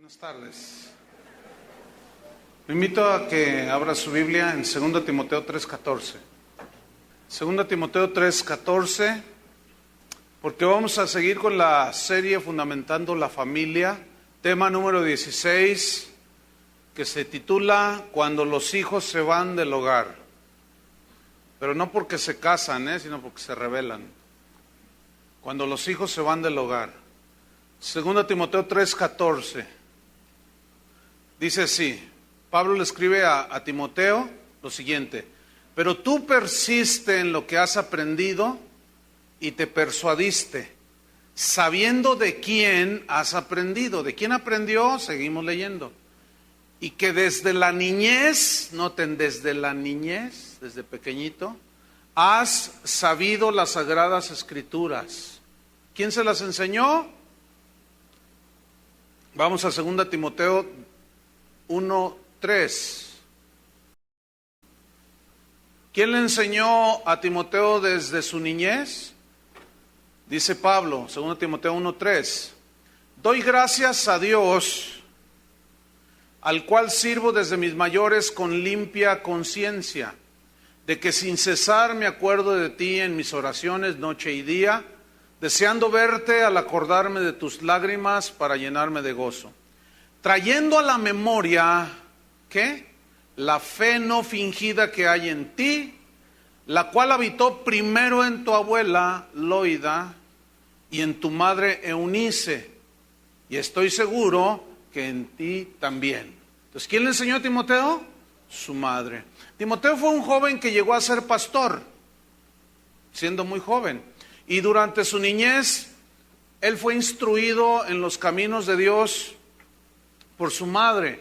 Buenas tardes. Lo invito a que abra su Biblia en 2 Timoteo 3:14. 2 Timoteo 3:14, porque vamos a seguir con la serie Fundamentando la Familia, tema número 16, que se titula Cuando los hijos se van del hogar. Pero no porque se casan, sino porque se rebelan. Cuando los hijos se van del hogar. 2 Timoteo 3:14. Dice así, Pablo le escribe a Timoteo lo siguiente: pero tú persiste en lo que has aprendido y te persuadiste, sabiendo de quién has aprendido. ¿De quién aprendió? Seguimos leyendo. Y que desde la niñez, noten, desde la niñez, desde pequeñito, has sabido las sagradas escrituras. ¿Quién se las enseñó? Vamos a 2 Timoteo 1:3. ¿Quién le enseñó a Timoteo desde su niñez? Dice Pablo, 2 Timoteo 1:3. Doy gracias a Dios, al cual sirvo desde mis mayores con limpia conciencia, de que sin cesar me acuerdo de ti en mis oraciones noche y día, deseando verte al acordarme de tus lágrimas para llenarme de gozo, trayendo a la memoria, ¿qué? La fe no fingida que hay en ti, la cual habitó primero en tu abuela Loida y en tu madre Eunice, y estoy seguro que en ti también. Entonces, ¿quién le enseñó a Timoteo? Su madre. Timoteo fue un joven que llegó a ser pastor, siendo muy joven, y durante su niñez, él fue instruido en los caminos de Dios por su madre,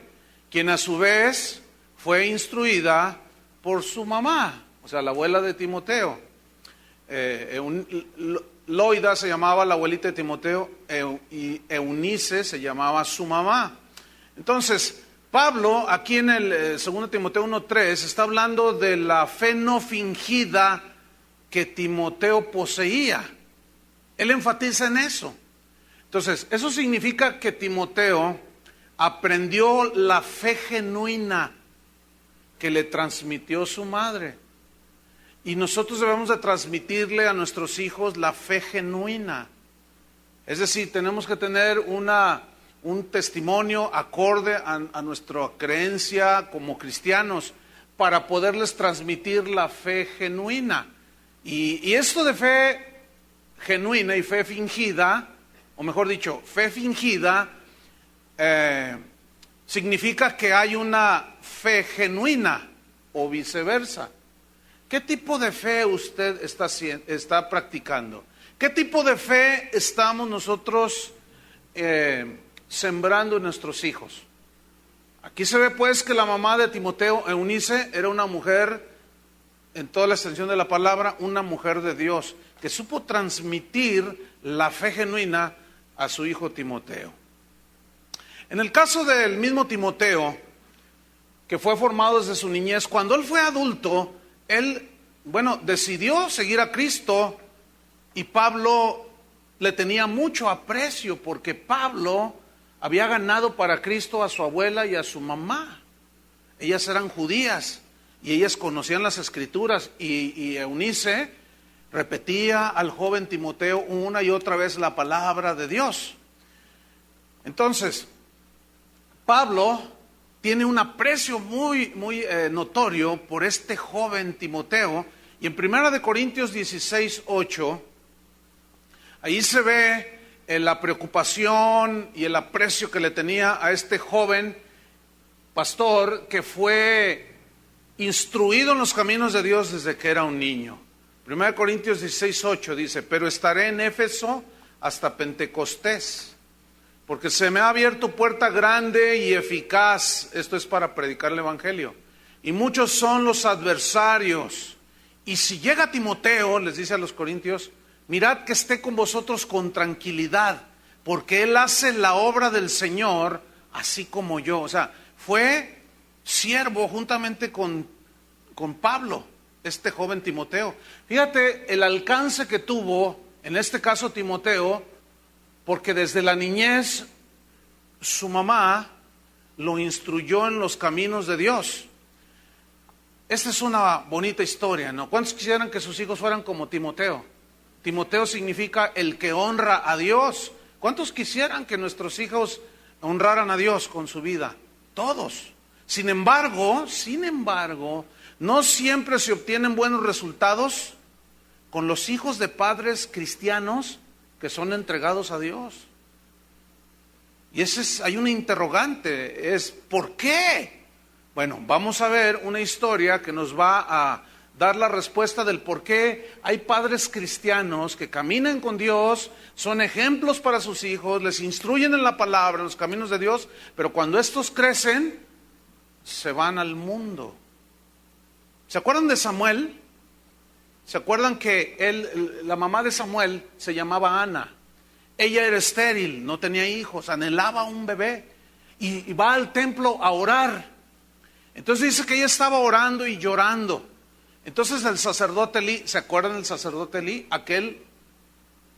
quien a su vez fue instruida por su mamá, o sea, la abuela de Timoteo. Loida se llamaba la abuelita de Timoteo y Eunice se llamaba su mamá. Entonces, Pablo, aquí en el 2 Timoteo 1:3, está hablando de la fe no fingida que Timoteo poseía. Él enfatiza en eso. Entonces, eso significa que Timoteo aprendió la fe genuina que le transmitió su madre. Y nosotros debemos de transmitirle a nuestros hijos la fe genuina. Es decir, tenemos que tener un testimonio acorde a nuestra creencia como cristianos para poderles transmitir la fe genuina. Y esto de fe genuina y fe fingida, o mejor dicho, fe fingida, significa que hay una fe genuina o viceversa. ¿Qué tipo de fe usted está practicando? ¿Qué tipo de fe estamos nosotros sembrando en nuestros hijos? Aquí se ve pues que la mamá de Timoteo, Eunice, era una mujer, en toda la extensión de la palabra, una mujer de Dios, que supo transmitir la fe genuina a su hijo Timoteo. En el caso del mismo Timoteo, que fue formado desde su niñez, cuando él fue adulto, él, decidió seguir a Cristo, y Pablo le tenía mucho aprecio porque Pablo había ganado para Cristo a su abuela y a su mamá. Ellas eran judías y ellas conocían las Escrituras, y Eunice repetía al joven Timoteo una y otra vez la palabra de Dios. Entonces, Pablo tiene un aprecio muy notorio por este joven Timoteo, y en 1 Corintios 16:8, ahí se ve la preocupación y el aprecio que le tenía a este joven pastor que fue instruido en los caminos de Dios desde que era un niño. 1 Corintios 16:8 dice: pero estaré en Éfeso hasta Pentecostés, porque se me ha abierto puerta grande y eficaz, esto es para predicar el Evangelio, y muchos son los adversarios. Y si llega Timoteo, les dice a los corintios, mirad que esté con vosotros con tranquilidad, porque él hace la obra del Señor así como yo. O sea, fue siervo juntamente con Pablo, este joven Timoteo. Fíjate el alcance que tuvo, en este caso Timoteo, porque desde la niñez su mamá lo instruyó en los caminos de Dios. Esta es una bonita historia, ¿no? ¿Cuántos quisieran que sus hijos fueran como Timoteo? Timoteo significa el que honra a Dios. ¿Cuántos quisieran que nuestros hijos honraran a Dios con su vida? Todos. Sin embargo, no siempre se obtienen buenos resultados con los hijos de padres cristianos que son entregados a Dios. Y hay una interrogante, es ¿por qué? Bueno, vamos a ver una historia que nos va a dar la respuesta del por qué hay padres cristianos que caminan con Dios, son ejemplos para sus hijos, les instruyen en la palabra, en los caminos de Dios, pero cuando estos crecen, se van al mundo. ¿Se acuerdan de Samuel? ¿Se acuerdan que la mamá de Samuel se llamaba Ana? Ella era estéril, no tenía hijos, anhelaba un bebé y va al templo a orar. Entonces dice que ella estaba orando y llorando. Entonces el sacerdote Elí, ¿se acuerdan del sacerdote Elí? Aquel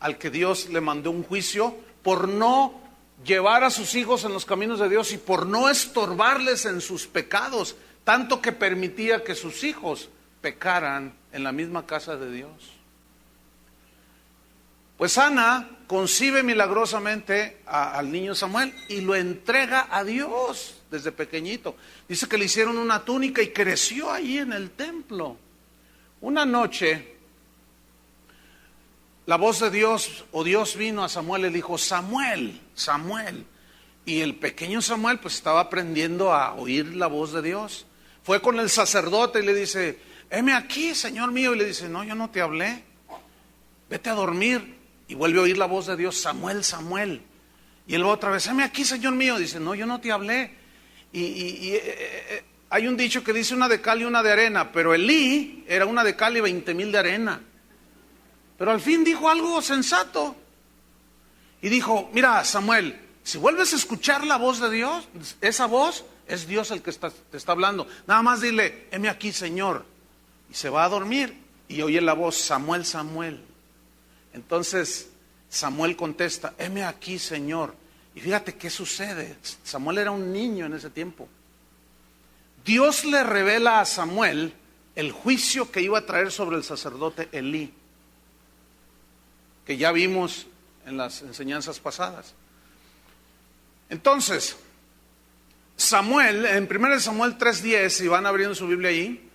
al que Dios le mandó un juicio por no llevar a sus hijos en los caminos de Dios y por no estorbarles en sus pecados, tanto que permitía que sus hijos pecaran en la misma casa de Dios. Pues Ana concibe milagrosamente al niño Samuel y lo entrega a Dios desde pequeñito. Dice que le hicieron una túnica y creció ahí en el templo. Una noche, la voz de Dios, o Dios vino a Samuel y le dijo, Samuel, Samuel. Y el pequeño Samuel pues estaba aprendiendo a oír la voz de Dios. Fue con el sacerdote y le dice, heme aquí, Señor mío. Y le dice, no, yo no te hablé, vete a dormir. Y vuelve a oír la voz de Dios, Samuel, Samuel. Y él otra vez, heme aquí, Señor mío. Dice, no, yo no te hablé. Hay un dicho que dice una de cal y una de arena, pero Elí era una de cal y 20,000 de arena. Pero al fin dijo algo sensato. Y dijo, mira, Samuel, si vuelves a escuchar la voz de Dios, esa voz es Dios el que te está hablando. Nada más dile, heme aquí, Señor. Y se va a dormir y oye la voz, Samuel, Samuel. Entonces Samuel contesta, heme aquí, Señor. Y fíjate qué sucede. Samuel era un niño en ese tiempo. Dios le revela a Samuel el juicio que iba a traer sobre el sacerdote Elí, que ya vimos en las enseñanzas pasadas. Entonces, Samuel, en 1 Samuel 3:10, si van abriendo su Biblia ahí,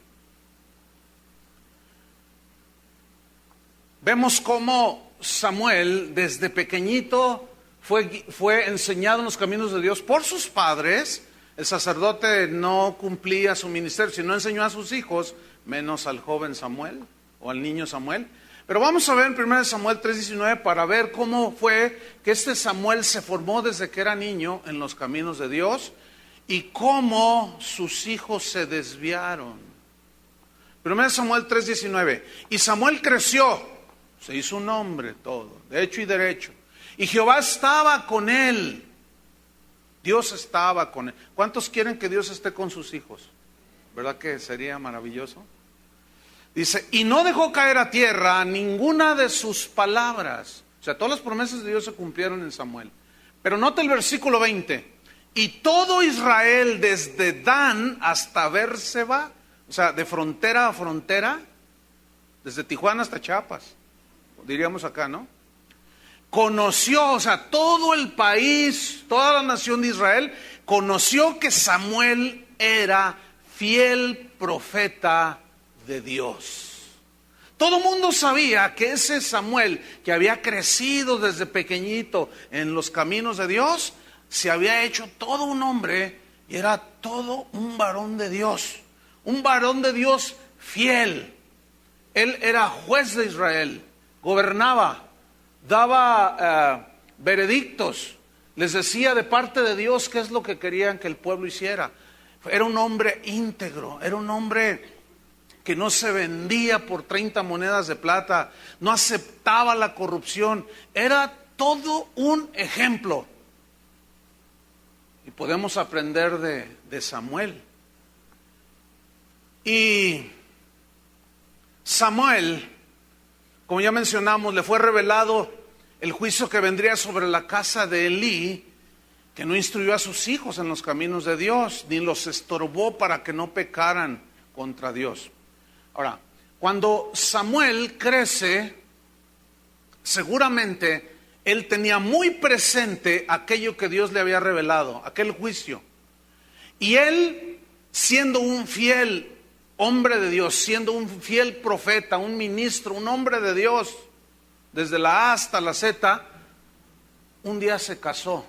vemos cómo Samuel desde pequeñito fue enseñado en los caminos de Dios por sus padres. El sacerdote no cumplía su ministerio, sino enseñó a sus hijos, menos al joven Samuel o al niño Samuel. Pero vamos a ver en 1 Samuel 3:19 para ver cómo fue que este Samuel se formó desde que era niño en los caminos de Dios y cómo sus hijos se desviaron. 1 Samuel 3:19, y Samuel creció, se hizo un hombre todo, de hecho y derecho, y Jehová estaba con él. Dios estaba con él. ¿Cuántos quieren que Dios esté con sus hijos? ¿Verdad que sería maravilloso? Dice, y no dejó caer a tierra ninguna de sus palabras. O sea, todas las promesas de Dios se cumplieron en Samuel. Pero nota el versículo 20. Y todo Israel desde Dan hasta Bérseba, o sea, de frontera a frontera, desde Tijuana hasta Chiapas, diríamos acá, ¿no? Conoció, o sea, todo el país, toda la nación de Israel, conoció que Samuel era fiel profeta de Dios. Todo el mundo sabía que ese Samuel, que había crecido desde pequeñito en los caminos de Dios, se había hecho todo un hombre y era todo un varón de Dios. Un varón de Dios fiel. Él era juez de Israel, gobernaba, daba veredictos, les decía de parte de Dios qué es lo que querían que el pueblo hiciera. Era un hombre íntegro, era un hombre que no se vendía por 30 monedas de plata, no aceptaba la corrupción, era todo un ejemplo. Y podemos aprender de Samuel. Y Samuel, como ya mencionamos, le fue revelado el juicio que vendría sobre la casa de Elí. que no instruyó a sus hijos en los caminos de Dios, ni los estorbó para que no pecaran contra Dios. Ahora, cuando Samuel crece, seguramente él tenía muy presente aquello que Dios le había revelado, aquel juicio. Y él, siendo un fiel hombre de Dios, siendo un fiel profeta, un ministro, un hombre de Dios, desde la A hasta la Z, un día se casó.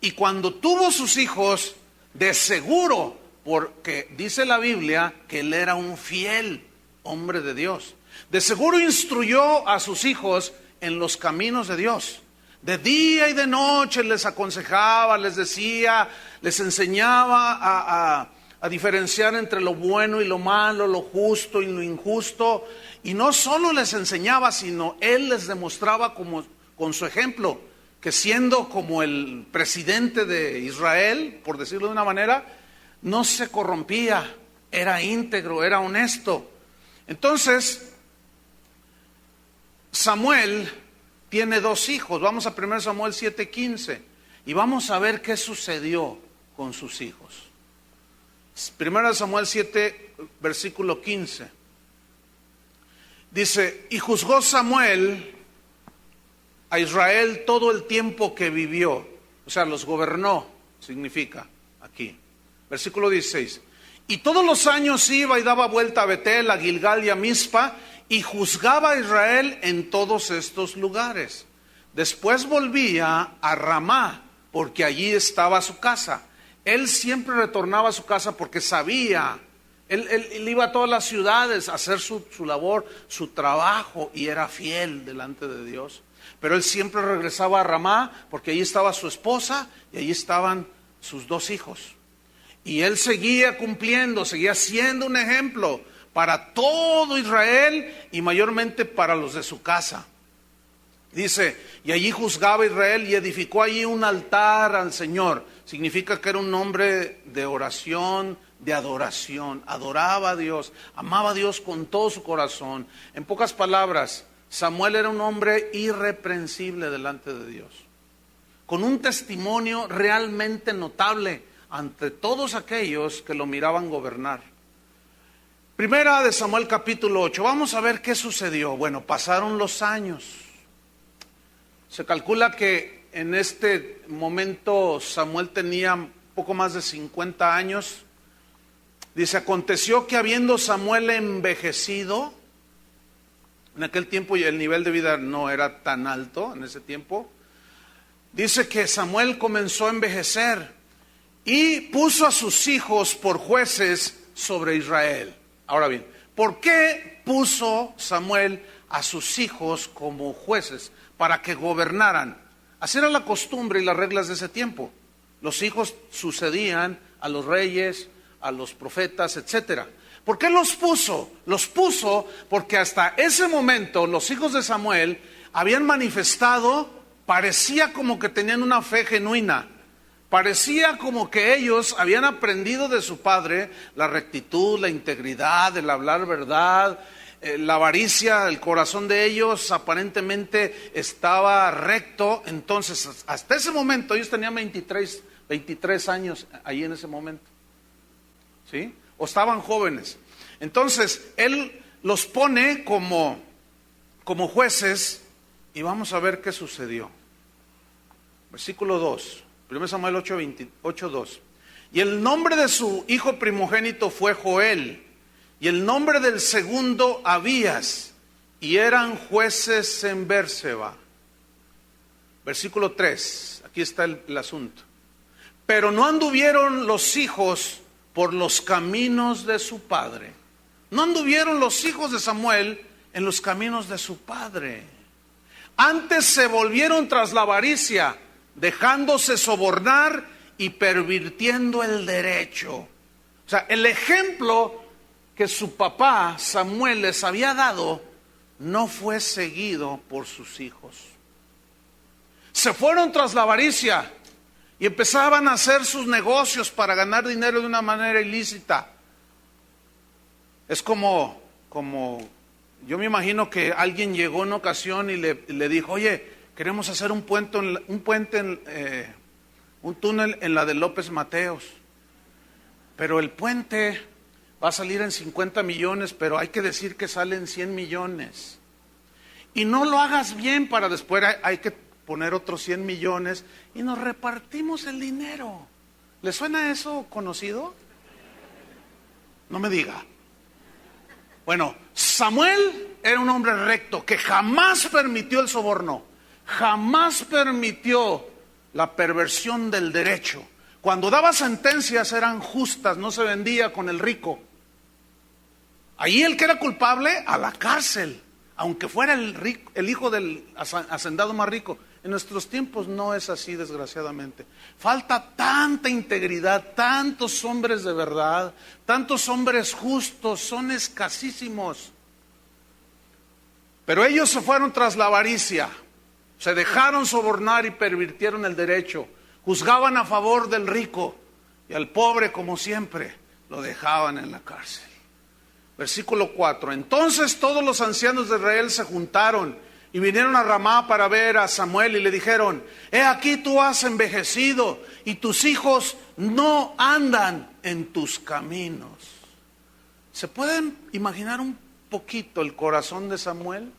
Y cuando tuvo sus hijos, de seguro, porque dice la Biblia que él era un fiel hombre de Dios, de seguro instruyó a sus hijos en los caminos de Dios. De día y de noche les aconsejaba, les decía, les enseñaba a diferenciar entre lo bueno y lo malo, lo justo y lo injusto. Y no solo les enseñaba, sino él les demostraba con su ejemplo, que siendo como el presidente de Israel, por decirlo de una manera, no se corrompía, era íntegro, era honesto. Entonces, Samuel tiene 2 hijos. Vamos a 1 Samuel 7:15 y vamos a ver qué sucedió con sus hijos. 1 Samuel 7, versículo 15. Dice, y juzgó Samuel a Israel todo el tiempo que vivió. O sea, los gobernó, significa aquí. Versículo 16. Y todos los años iba y daba vuelta a Betel, a Gilgal y a Mizpa, y juzgaba a Israel en todos estos lugares. Después volvía a Ramá, porque allí estaba su casa. Él siempre retornaba a su casa porque sabía, él iba a todas las ciudades a hacer su labor, su trabajo, y era fiel delante de Dios. Pero él siempre regresaba a Ramá porque allí estaba su esposa y allí estaban sus 2 hijos. Y él seguía cumpliendo, seguía siendo un ejemplo para todo Israel y mayormente para los de su casa. Dice, y allí juzgaba Israel y edificó allí un altar al Señor. Significa que era un hombre de oración, de adoración. Adoraba a Dios, amaba a Dios con todo su corazón. En pocas palabras, Samuel era un hombre irreprensible delante de Dios, con un testimonio realmente notable ante todos aquellos que lo miraban gobernar. Primera de Samuel capítulo 8, vamos a ver qué sucedió. Bueno, pasaron los años. Se calcula que en este momento Samuel tenía poco más de 50 años. Dice, aconteció que habiendo Samuel envejecido, en aquel tiempo el nivel de vida no era tan alto en ese tiempo. Dice que Samuel comenzó a envejecer y puso a sus hijos por jueces sobre Israel. Ahora bien, ¿por qué puso Samuel a sus hijos como jueces? Para que gobernaran. Así era la costumbre y las reglas de ese tiempo. Los hijos sucedían a los reyes, a los profetas, etcétera. ¿Por qué los puso? Los puso porque hasta ese momento los hijos de Samuel habían manifestado, parecía como que tenían una fe genuina, parecía como que ellos habían aprendido de su padre la rectitud, la integridad, el hablar verdad, la avaricia. El corazón de ellos aparentemente estaba recto. Entonces, hasta ese momento, ellos tenían 23 años ahí en ese momento, ¿sí? O estaban jóvenes. Entonces, él los pone como jueces y vamos a ver qué sucedió. Versículo 2, 1 Samuel 8:2. Y el nombre de su hijo primogénito fue Joel, y el nombre del segundo Abías, y eran jueces en Bérseba. Versículo 3, aquí está el asunto. Pero no anduvieron los hijos por los caminos de su padre. No anduvieron los hijos de Samuel en los caminos de su padre. Antes se volvieron tras la avaricia, dejándose sobornar y pervirtiendo el derecho. O sea, el ejemplo que su papá Samuel les había dado no fue seguido por sus hijos. Se fueron tras la avaricia y empezaban a hacer sus negocios para ganar dinero de una manera ilícita. Es como yo me imagino que alguien llegó en una ocasión y le dijo, oye, queremos hacer un puente un túnel en la de López Mateos. Pero el puente va a salir en 50 millones, pero hay que decir que sale en 100 millones. Y no lo hagas bien para después hay que poner otros 100 millones y nos repartimos el dinero. ¿Le suena eso conocido? No me diga. Bueno, Samuel era un hombre recto que jamás permitió el soborno, jamás permitió la perversión del derecho. Cuando daba sentencias eran justas, no se vendía con el rico. Ahí el que era culpable, a la cárcel, aunque fuera el hijo del hacendado más rico. En nuestros tiempos no es así, desgraciadamente. Falta tanta integridad, tantos hombres de verdad, tantos hombres justos, son escasísimos. Pero ellos se fueron tras la avaricia, se dejaron sobornar y pervirtieron el derecho. Juzgaban a favor del rico y al pobre, como siempre, lo dejaban en la cárcel. Versículo 4. Entonces todos los ancianos de Israel se juntaron y vinieron a Ramá para ver a Samuel y le dijeron: he aquí tú has envejecido y tus hijos no andan en tus caminos. ¿Se pueden imaginar un poquito el corazón de Samuel?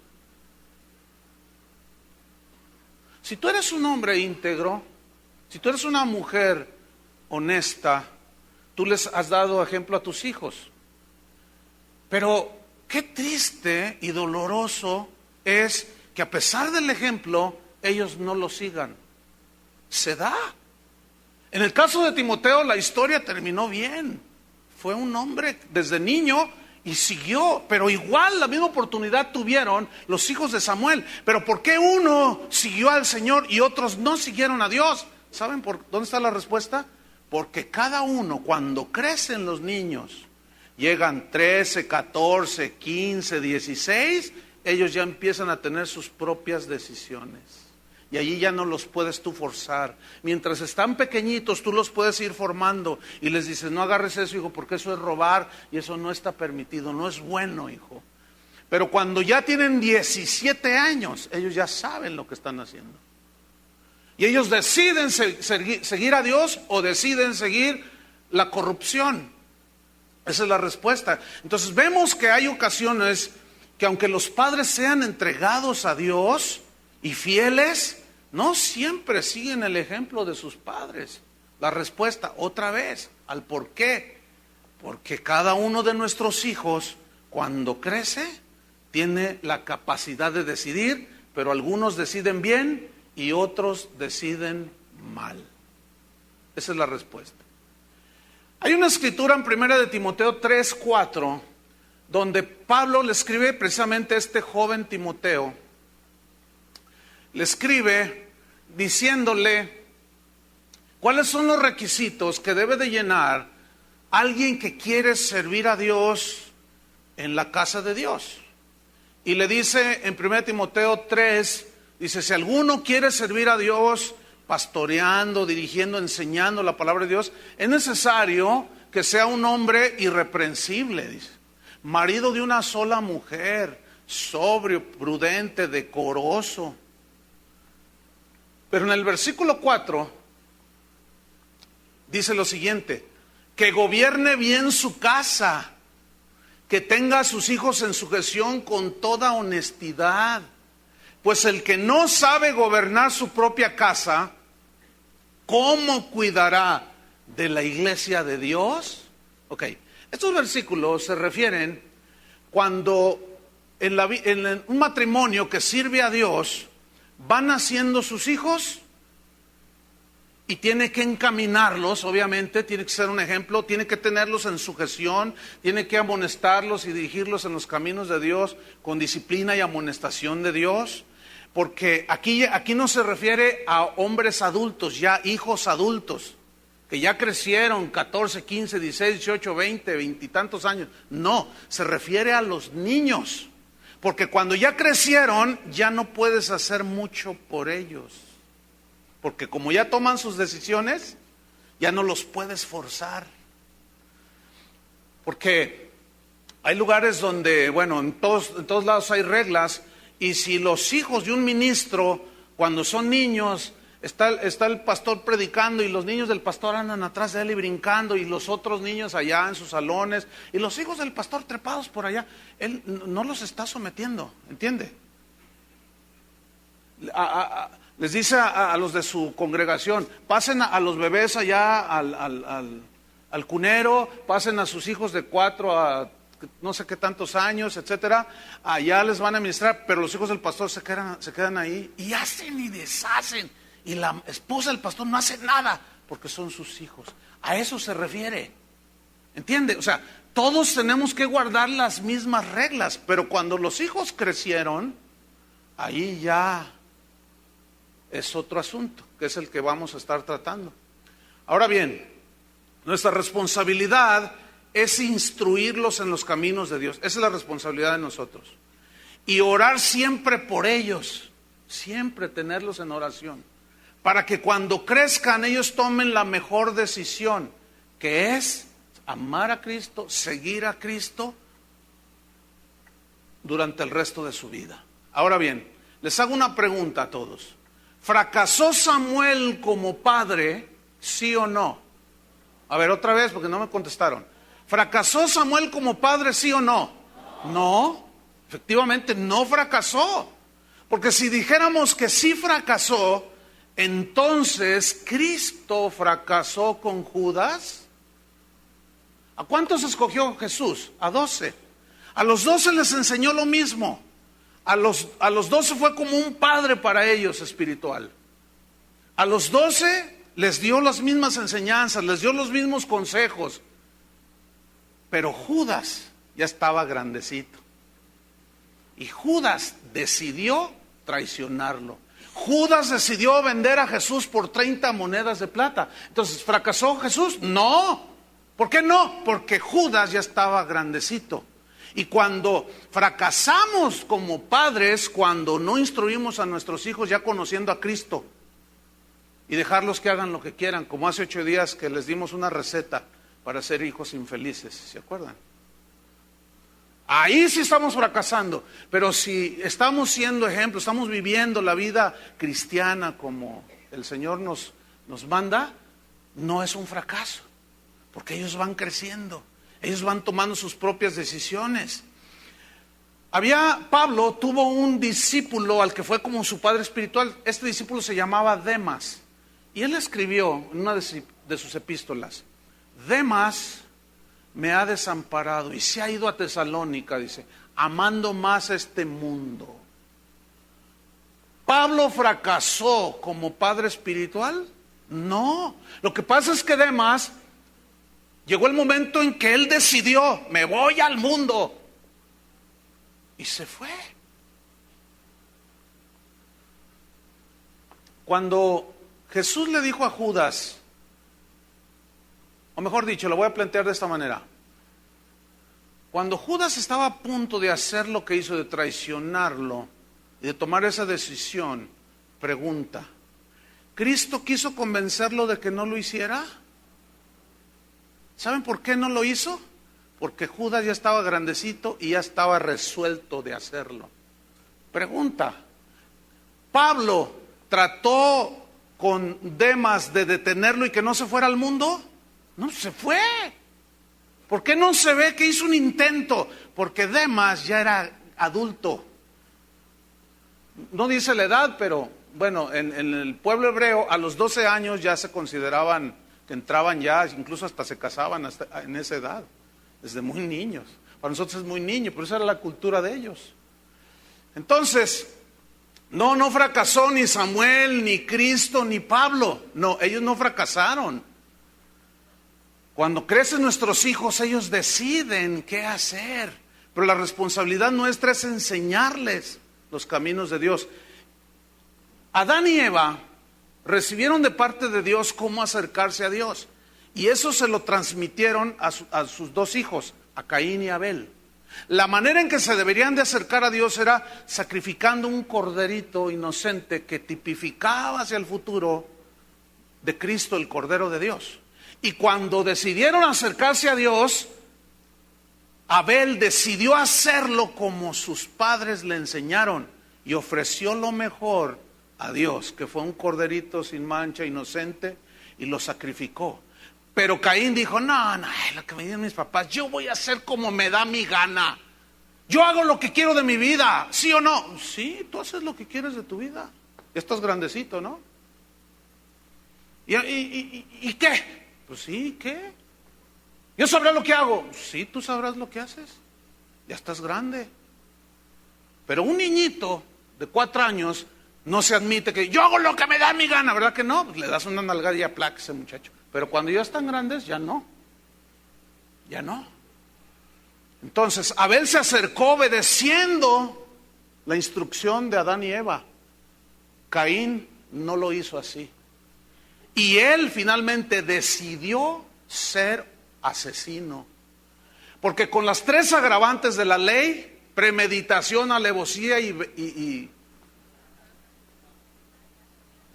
Si tú eres un hombre íntegro, si tú eres una mujer honesta, tú les has dado ejemplo a tus hijos. Pero qué triste y doloroso es que a pesar del ejemplo, ellos no lo sigan. Se da. En el caso de Timoteo, la historia terminó bien. Fue un hombre desde niño y siguió, pero igual la misma oportunidad tuvieron los hijos de Samuel. Pero ¿por qué uno siguió al Señor y otros no siguieron a Dios? ¿Saben por dónde está la respuesta? Porque cada uno, cuando crecen los niños, llegan 13, 14, 15, 16, ellos ya empiezan a tener sus propias decisiones. Y allí ya no los puedes tú forzar. Mientras están pequeñitos, tú los puedes ir formando y les dices: no agarres eso, hijo, porque eso es robar y eso no está permitido, no es bueno, hijo. Pero cuando ya tienen 17 años, ellos ya saben lo que están haciendo. Y ellos deciden seguir a Dios o deciden seguir la corrupción. Esa es la respuesta. Entonces vemos que hay ocasiones que aunque los padres sean entregados a Dios y fieles, no siempre siguen el ejemplo de sus padres. La respuesta, otra vez, al por qué. Porque cada uno de nuestros hijos, cuando crece, tiene la capacidad de decidir, pero algunos deciden bien y otros deciden mal. Esa es la respuesta. Hay una escritura en 1 de Timoteo 3, 4, donde Pablo le escribe precisamente a este joven Timoteo. Le escribe diciéndole cuáles son los requisitos que debe de llenar alguien que quiere servir a Dios en la casa de Dios. Y le dice en 1 Timoteo 3, dice: si alguno quiere servir a Dios pastoreando, dirigiendo, enseñando la palabra de Dios, es necesario que sea un hombre irreprensible, dice, marido de una sola mujer, sobrio, prudente, decoroso. Pero en el versículo 4 dice lo siguiente: que gobierne bien su casa, que tenga a sus hijos en sujeción con toda honestidad. Pues el que no sabe gobernar su propia casa, ¿cómo cuidará de la iglesia de Dios? Ok, estos versículos se refieren cuando en un matrimonio que sirve a Dios van naciendo sus hijos y tiene que encaminarlos, obviamente, tiene que ser un ejemplo, tiene que tenerlos en sujeción, tiene que amonestarlos y dirigirlos en los caminos de Dios con disciplina y amonestación de Dios. Porque aquí no se refiere a hombres adultos, ya hijos adultos, que ya crecieron 14, 15, 16, 18, 20, 20 y tantos años. No, se refiere a los niños. Porque cuando ya crecieron, ya no puedes hacer mucho por ellos. Porque como ya toman sus decisiones, ya no los puedes forzar. Porque hay lugares donde, bueno, en todos lados hay reglas. Y si los hijos de un ministro, cuando son niños, Está el pastor predicando y los niños del pastor andan atrás de él y brincando, y los otros niños allá en sus salones, y los hijos del pastor trepados por allá. Él no los está sometiendo, ¿entiende? Les dice a los de su congregación: pasen a los bebés allá al cunero, pasen a sus hijos de 4 a no sé qué tantos años, etcétera, allá les van a ministrar, pero los hijos del pastor se quedan ahí y hacen y deshacen, y la esposa del pastor no hace nada porque son sus hijos. A eso se refiere, ¿entiende? O sea, todos tenemos que guardar las mismas reglas, pero cuando los hijos crecieron, ahí ya es otro asunto, que es el que vamos a estar tratando. Ahora bien, nuestra responsabilidad es instruirlos en los caminos de Dios. Esa es la responsabilidad de nosotros. Y orar siempre por ellos, siempre tenerlos en oración, para que cuando crezcan ellos tomen la mejor decisión, que es amar a Cristo, seguir a Cristo durante el resto de su vida. Ahora bien, les hago una pregunta a todos. ¿Fracasó Samuel como padre, sí o no? A ver, otra vez, porque no me contestaron. ¿Fracasó Samuel como padre, sí o no? No, efectivamente no fracasó. Porque si dijéramos que sí fracasó, entonces Cristo fracasó con Judas. ¿A cuántos escogió Jesús? A 12. A los 12 les enseñó lo mismo. A los 12 fue como un padre para ellos espiritual. A los 12 les dio las mismas enseñanzas, les dio los mismos consejos. Pero Judas ya estaba grandecito. Y Judas decidió traicionarlo. Judas decidió vender a Jesús por 30 monedas de plata. Entonces, ¿fracasó Jesús? No. ¿Por qué no? Porque Judas ya estaba grandecito. Y cuando fracasamos como padres, cuando no instruimos a nuestros hijos ya conociendo a Cristo, y dejarlos que hagan lo que quieran, como hace 8 días que les dimos una receta para ser hijos infelices, ¿se acuerdan? Ahí sí estamos fracasando. Pero si estamos siendo ejemplo, estamos viviendo la vida cristiana como el Señor nos manda, no es un fracaso, porque ellos van creciendo, ellos van tomando sus propias decisiones. Pablo tuvo un discípulo al que fue como su padre espiritual. Este discípulo se llamaba Demas, y él escribió en una de sus epístolas: Demas me ha desamparado y se ha ido a Tesalónica, dice, amando más este mundo. ¿Pablo fracasó como padre espiritual? No. Lo que pasa es que Demas, llegó el momento en que él decidió: me voy al mundo. Y se fue. Cuando Jesús le dijo a Judas, o mejor dicho, lo voy a plantear de esta manera. Cuando Judas estaba a punto de hacer lo que hizo, de traicionarlo y de tomar esa decisión, pregunta: ¿Cristo quiso convencerlo de que no lo hiciera? ¿Saben por qué no lo hizo? Porque Judas ya estaba grandecito y ya estaba resuelto de hacerlo. Pregunta: ¿Pablo trató con Demas de detenerlo y que no se fuera al mundo? No, se fue. ¿Por qué no se ve que hizo un intento? Porque Demas ya era adulto. No dice la edad, pero bueno, en el pueblo hebreo a los 12 años ya se consideraban que entraban ya, incluso hasta se casaban en esa edad, desde muy niños. Para nosotros es muy niño, pero esa era la cultura de ellos. Entonces, no fracasó ni Samuel, ni Cristo, ni Pablo. No, ellos no fracasaron. Cuando crecen nuestros hijos, ellos deciden qué hacer. Pero la responsabilidad nuestra es enseñarles los caminos de Dios. Adán y Eva recibieron de parte de Dios cómo acercarse a Dios. Y eso se lo transmitieron a sus 2 hijos, a Caín y Abel. La manera en que se deberían de acercar a Dios era sacrificando un corderito inocente que tipificaba hacia el futuro de Cristo, el Cordero de Dios. Y cuando decidieron acercarse a Dios, Abel decidió hacerlo como sus padres le enseñaron y ofreció lo mejor a Dios, que fue un corderito sin mancha, inocente, y lo sacrificó. Pero Caín dijo, no, lo que me dicen mis papás, yo voy a hacer como me da mi gana. Yo hago lo que quiero de mi vida, ¿sí o no? Sí, tú haces lo que quieres de tu vida. Ya estás grandecito, ¿no? ¿Y qué? Pues sí, ¿qué? Yo sabré lo que hago. Sí, tú sabrás lo que haces. Ya estás grande. Pero un niñito de 4 años no se admite que yo hago lo que me da mi gana, ¿verdad que no? Pues le das una nalgada a placa a ese muchacho. Pero cuando ya están grandes, ya no. Ya no. Entonces, Abel se acercó obedeciendo la instrucción de Adán y Eva. Caín no lo hizo así. Y él finalmente decidió ser asesino. Porque con las 3 agravantes de la ley, premeditación, alevosía y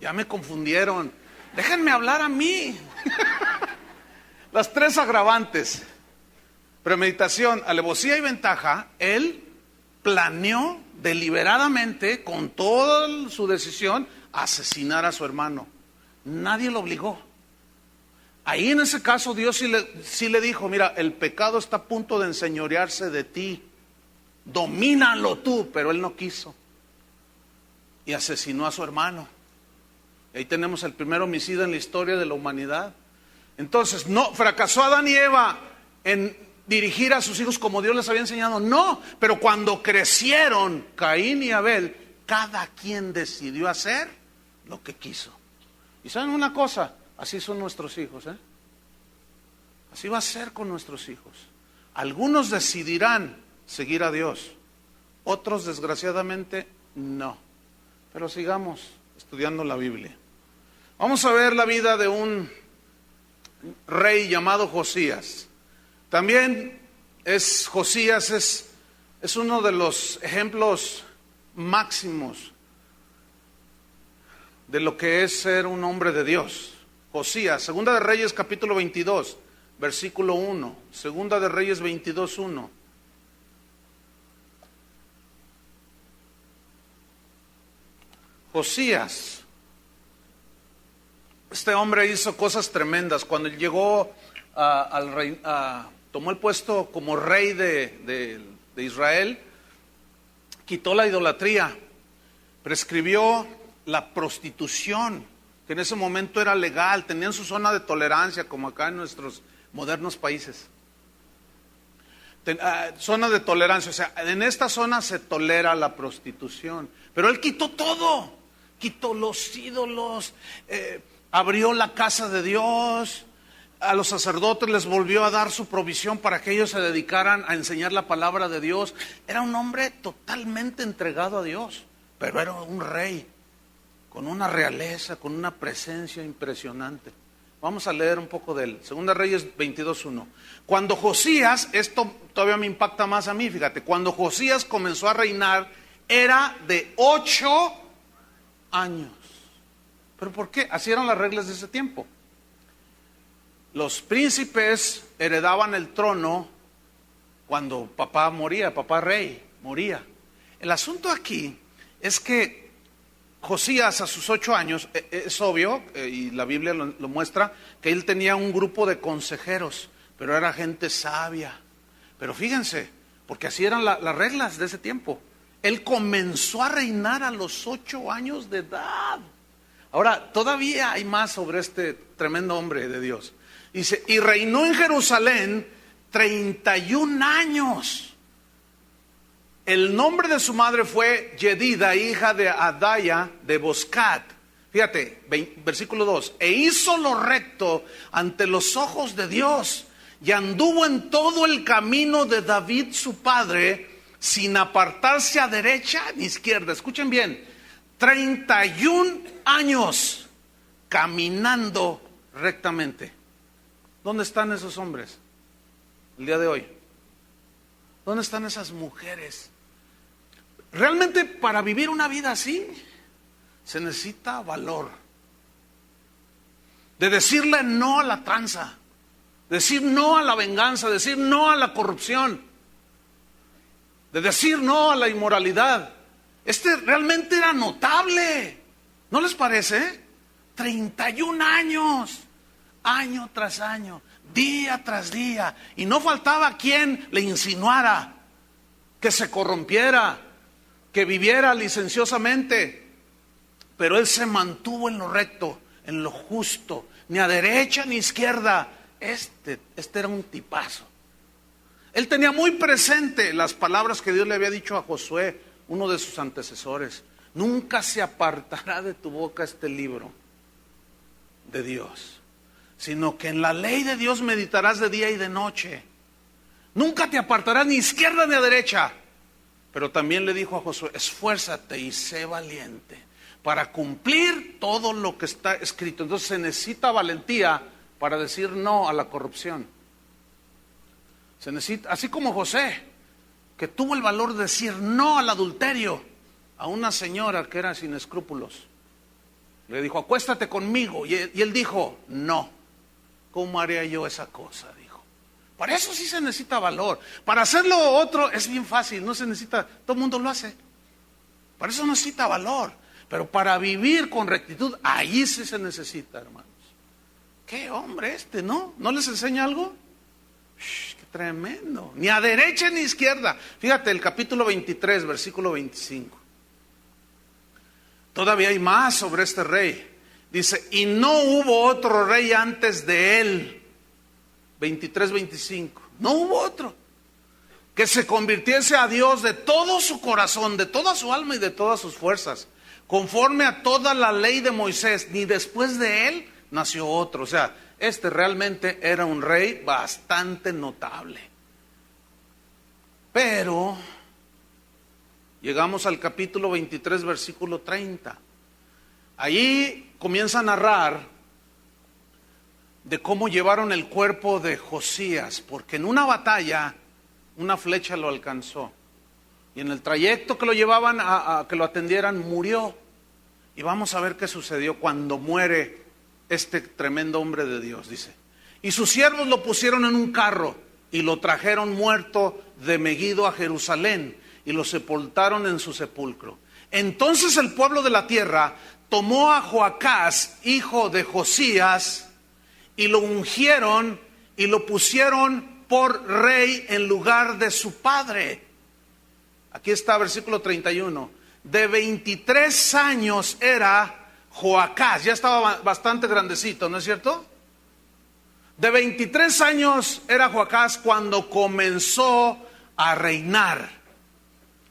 ya me confundieron. Déjenme hablar a mí. Las 3 agravantes, premeditación, alevosía y ventaja, él planeó deliberadamente, con toda su decisión, asesinar a su hermano. Nadie lo obligó. Ahí en ese caso Dios sí le dijo, mira, el pecado está a punto de enseñorearse de ti, domínalo tú, pero él no quiso. Y asesinó a su hermano. Y ahí tenemos el primer homicidio en la historia de la humanidad. Entonces, no, fracasó Adán y Eva en dirigir a sus hijos como Dios les había enseñado, no, pero cuando crecieron Caín y Abel, cada quien decidió hacer lo que quiso. Y saben una cosa, así son nuestros hijos, ¿eh? Así va a ser con nuestros hijos. Algunos decidirán seguir a Dios, otros desgraciadamente no. Pero sigamos estudiando la Biblia. Vamos a ver la vida de un rey llamado Josías. También Josías es uno de los ejemplos máximos de lo que es ser un hombre de Dios. Josías, Segunda de Reyes capítulo 22, versículo 1. Segunda de Reyes 22, 1. Josías, este hombre hizo cosas tremendas. Cuando él llegó al rey, tomó el puesto como rey de Israel, quitó la idolatría, prescribió la prostitución, que en ese momento era legal, tenían su zona de tolerancia, como acá en nuestros modernos países. Zona de tolerancia, o sea, en esta zona se tolera la prostitución, pero él quitó todo, quitó los ídolos, abrió la casa de Dios, a los sacerdotes les volvió a dar su provisión para que ellos se dedicaran a enseñar la palabra de Dios. Era un hombre totalmente entregado a Dios, pero era un rey, con una realeza, con una presencia impresionante. Vamos a leer un poco de él. Segunda Reyes 22:1. Cuando Josías, esto todavía me impacta más a mí, fíjate, cuando Josías comenzó a reinar, era de 8 años. ¿Pero por qué? Así eran las reglas de ese tiempo. Los príncipes heredaban el trono cuando papá moría, papá rey moría. El asunto aquí es que Josías a sus 8 años, es obvio, y la Biblia lo muestra, que él tenía un grupo de consejeros, pero era gente sabia. Pero fíjense, porque así eran las reglas de ese tiempo. Él comenzó a reinar a los 8 años de edad. Ahora, todavía hay más sobre este tremendo hombre de Dios. Dice, y reinó en Jerusalén 31 años. El nombre de su madre fue Yedida, hija de Adaya de Boscat. Fíjate, versículo 2. E hizo lo recto ante los ojos de Dios, y anduvo en todo el camino de David su padre, sin apartarse a derecha ni izquierda. Escuchen bien, 31 años caminando rectamente. ¿Dónde están esos hombres el día de hoy? ¿Dónde están esas mujeres? Realmente para vivir una vida así se necesita valor. De decirle no a la tranza, decir no a la venganza, decir no a la corrupción, de decir no a la inmoralidad. Realmente era notable. ¿No les parece? 31 años, año tras año, día tras día. Y no faltaba quien le insinuara que se corrompiera, que viviera licenciosamente. Pero él se mantuvo en lo recto, en lo justo, ni a derecha ni a izquierda. Este era un tipazo. Él tenía muy presente las palabras que Dios le había dicho a Josué, uno de sus antecesores. Nunca se apartará de tu boca este libro de Dios, sino que en la ley de Dios meditarás de día y de noche. Nunca te apartarás ni a izquierda ni a derecha. Pero también le dijo a Josué, esfuérzate y sé valiente para cumplir todo lo que está escrito. Entonces se necesita valentía para decir no a la corrupción. Se necesita, así como José, que tuvo el valor de decir no al adulterio a una señora que era sin escrúpulos. Le dijo, acuéstate conmigo. Y él dijo, no. ¿Cómo haría yo esa cosa? Dijo. Para eso sí se necesita valor. Para hacerlo otro es bien fácil, no se necesita, todo el mundo lo hace. Para eso necesita valor. Pero para vivir con rectitud, ahí sí se necesita, hermanos. Qué hombre ¿no? ¿No les enseña algo? Qué tremendo. Ni a derecha ni a izquierda. Fíjate, el capítulo 23, versículo 25. Todavía hay más sobre este rey. Dice, y no hubo otro rey antes de él. 23, 25. No hubo otro que se convirtiese a Dios de todo su corazón, de toda su alma y de todas sus fuerzas, conforme a toda la ley de Moisés. Ni después de él nació otro. O sea, este realmente era un rey bastante notable. Pero llegamos al capítulo 23, versículo 30. Allí comienza a narrar de cómo llevaron el cuerpo de Josías, porque en una batalla una flecha lo alcanzó. Y en el trayecto que lo llevaban a que lo atendieran, murió. Y vamos a ver qué sucedió cuando muere este tremendo hombre de Dios, dice. Y sus siervos lo pusieron en un carro y lo trajeron muerto de Megido a Jerusalén y lo sepultaron en su sepulcro. Entonces el pueblo de la tierra tomó a Joacás, hijo de Josías, y lo ungieron y lo pusieron por rey en lugar de su padre. Aquí está versículo 31. De 23 años era Joacás, ya estaba bastante grandecito, ¿no es cierto? De 23 años era Joacás cuando comenzó a reinar.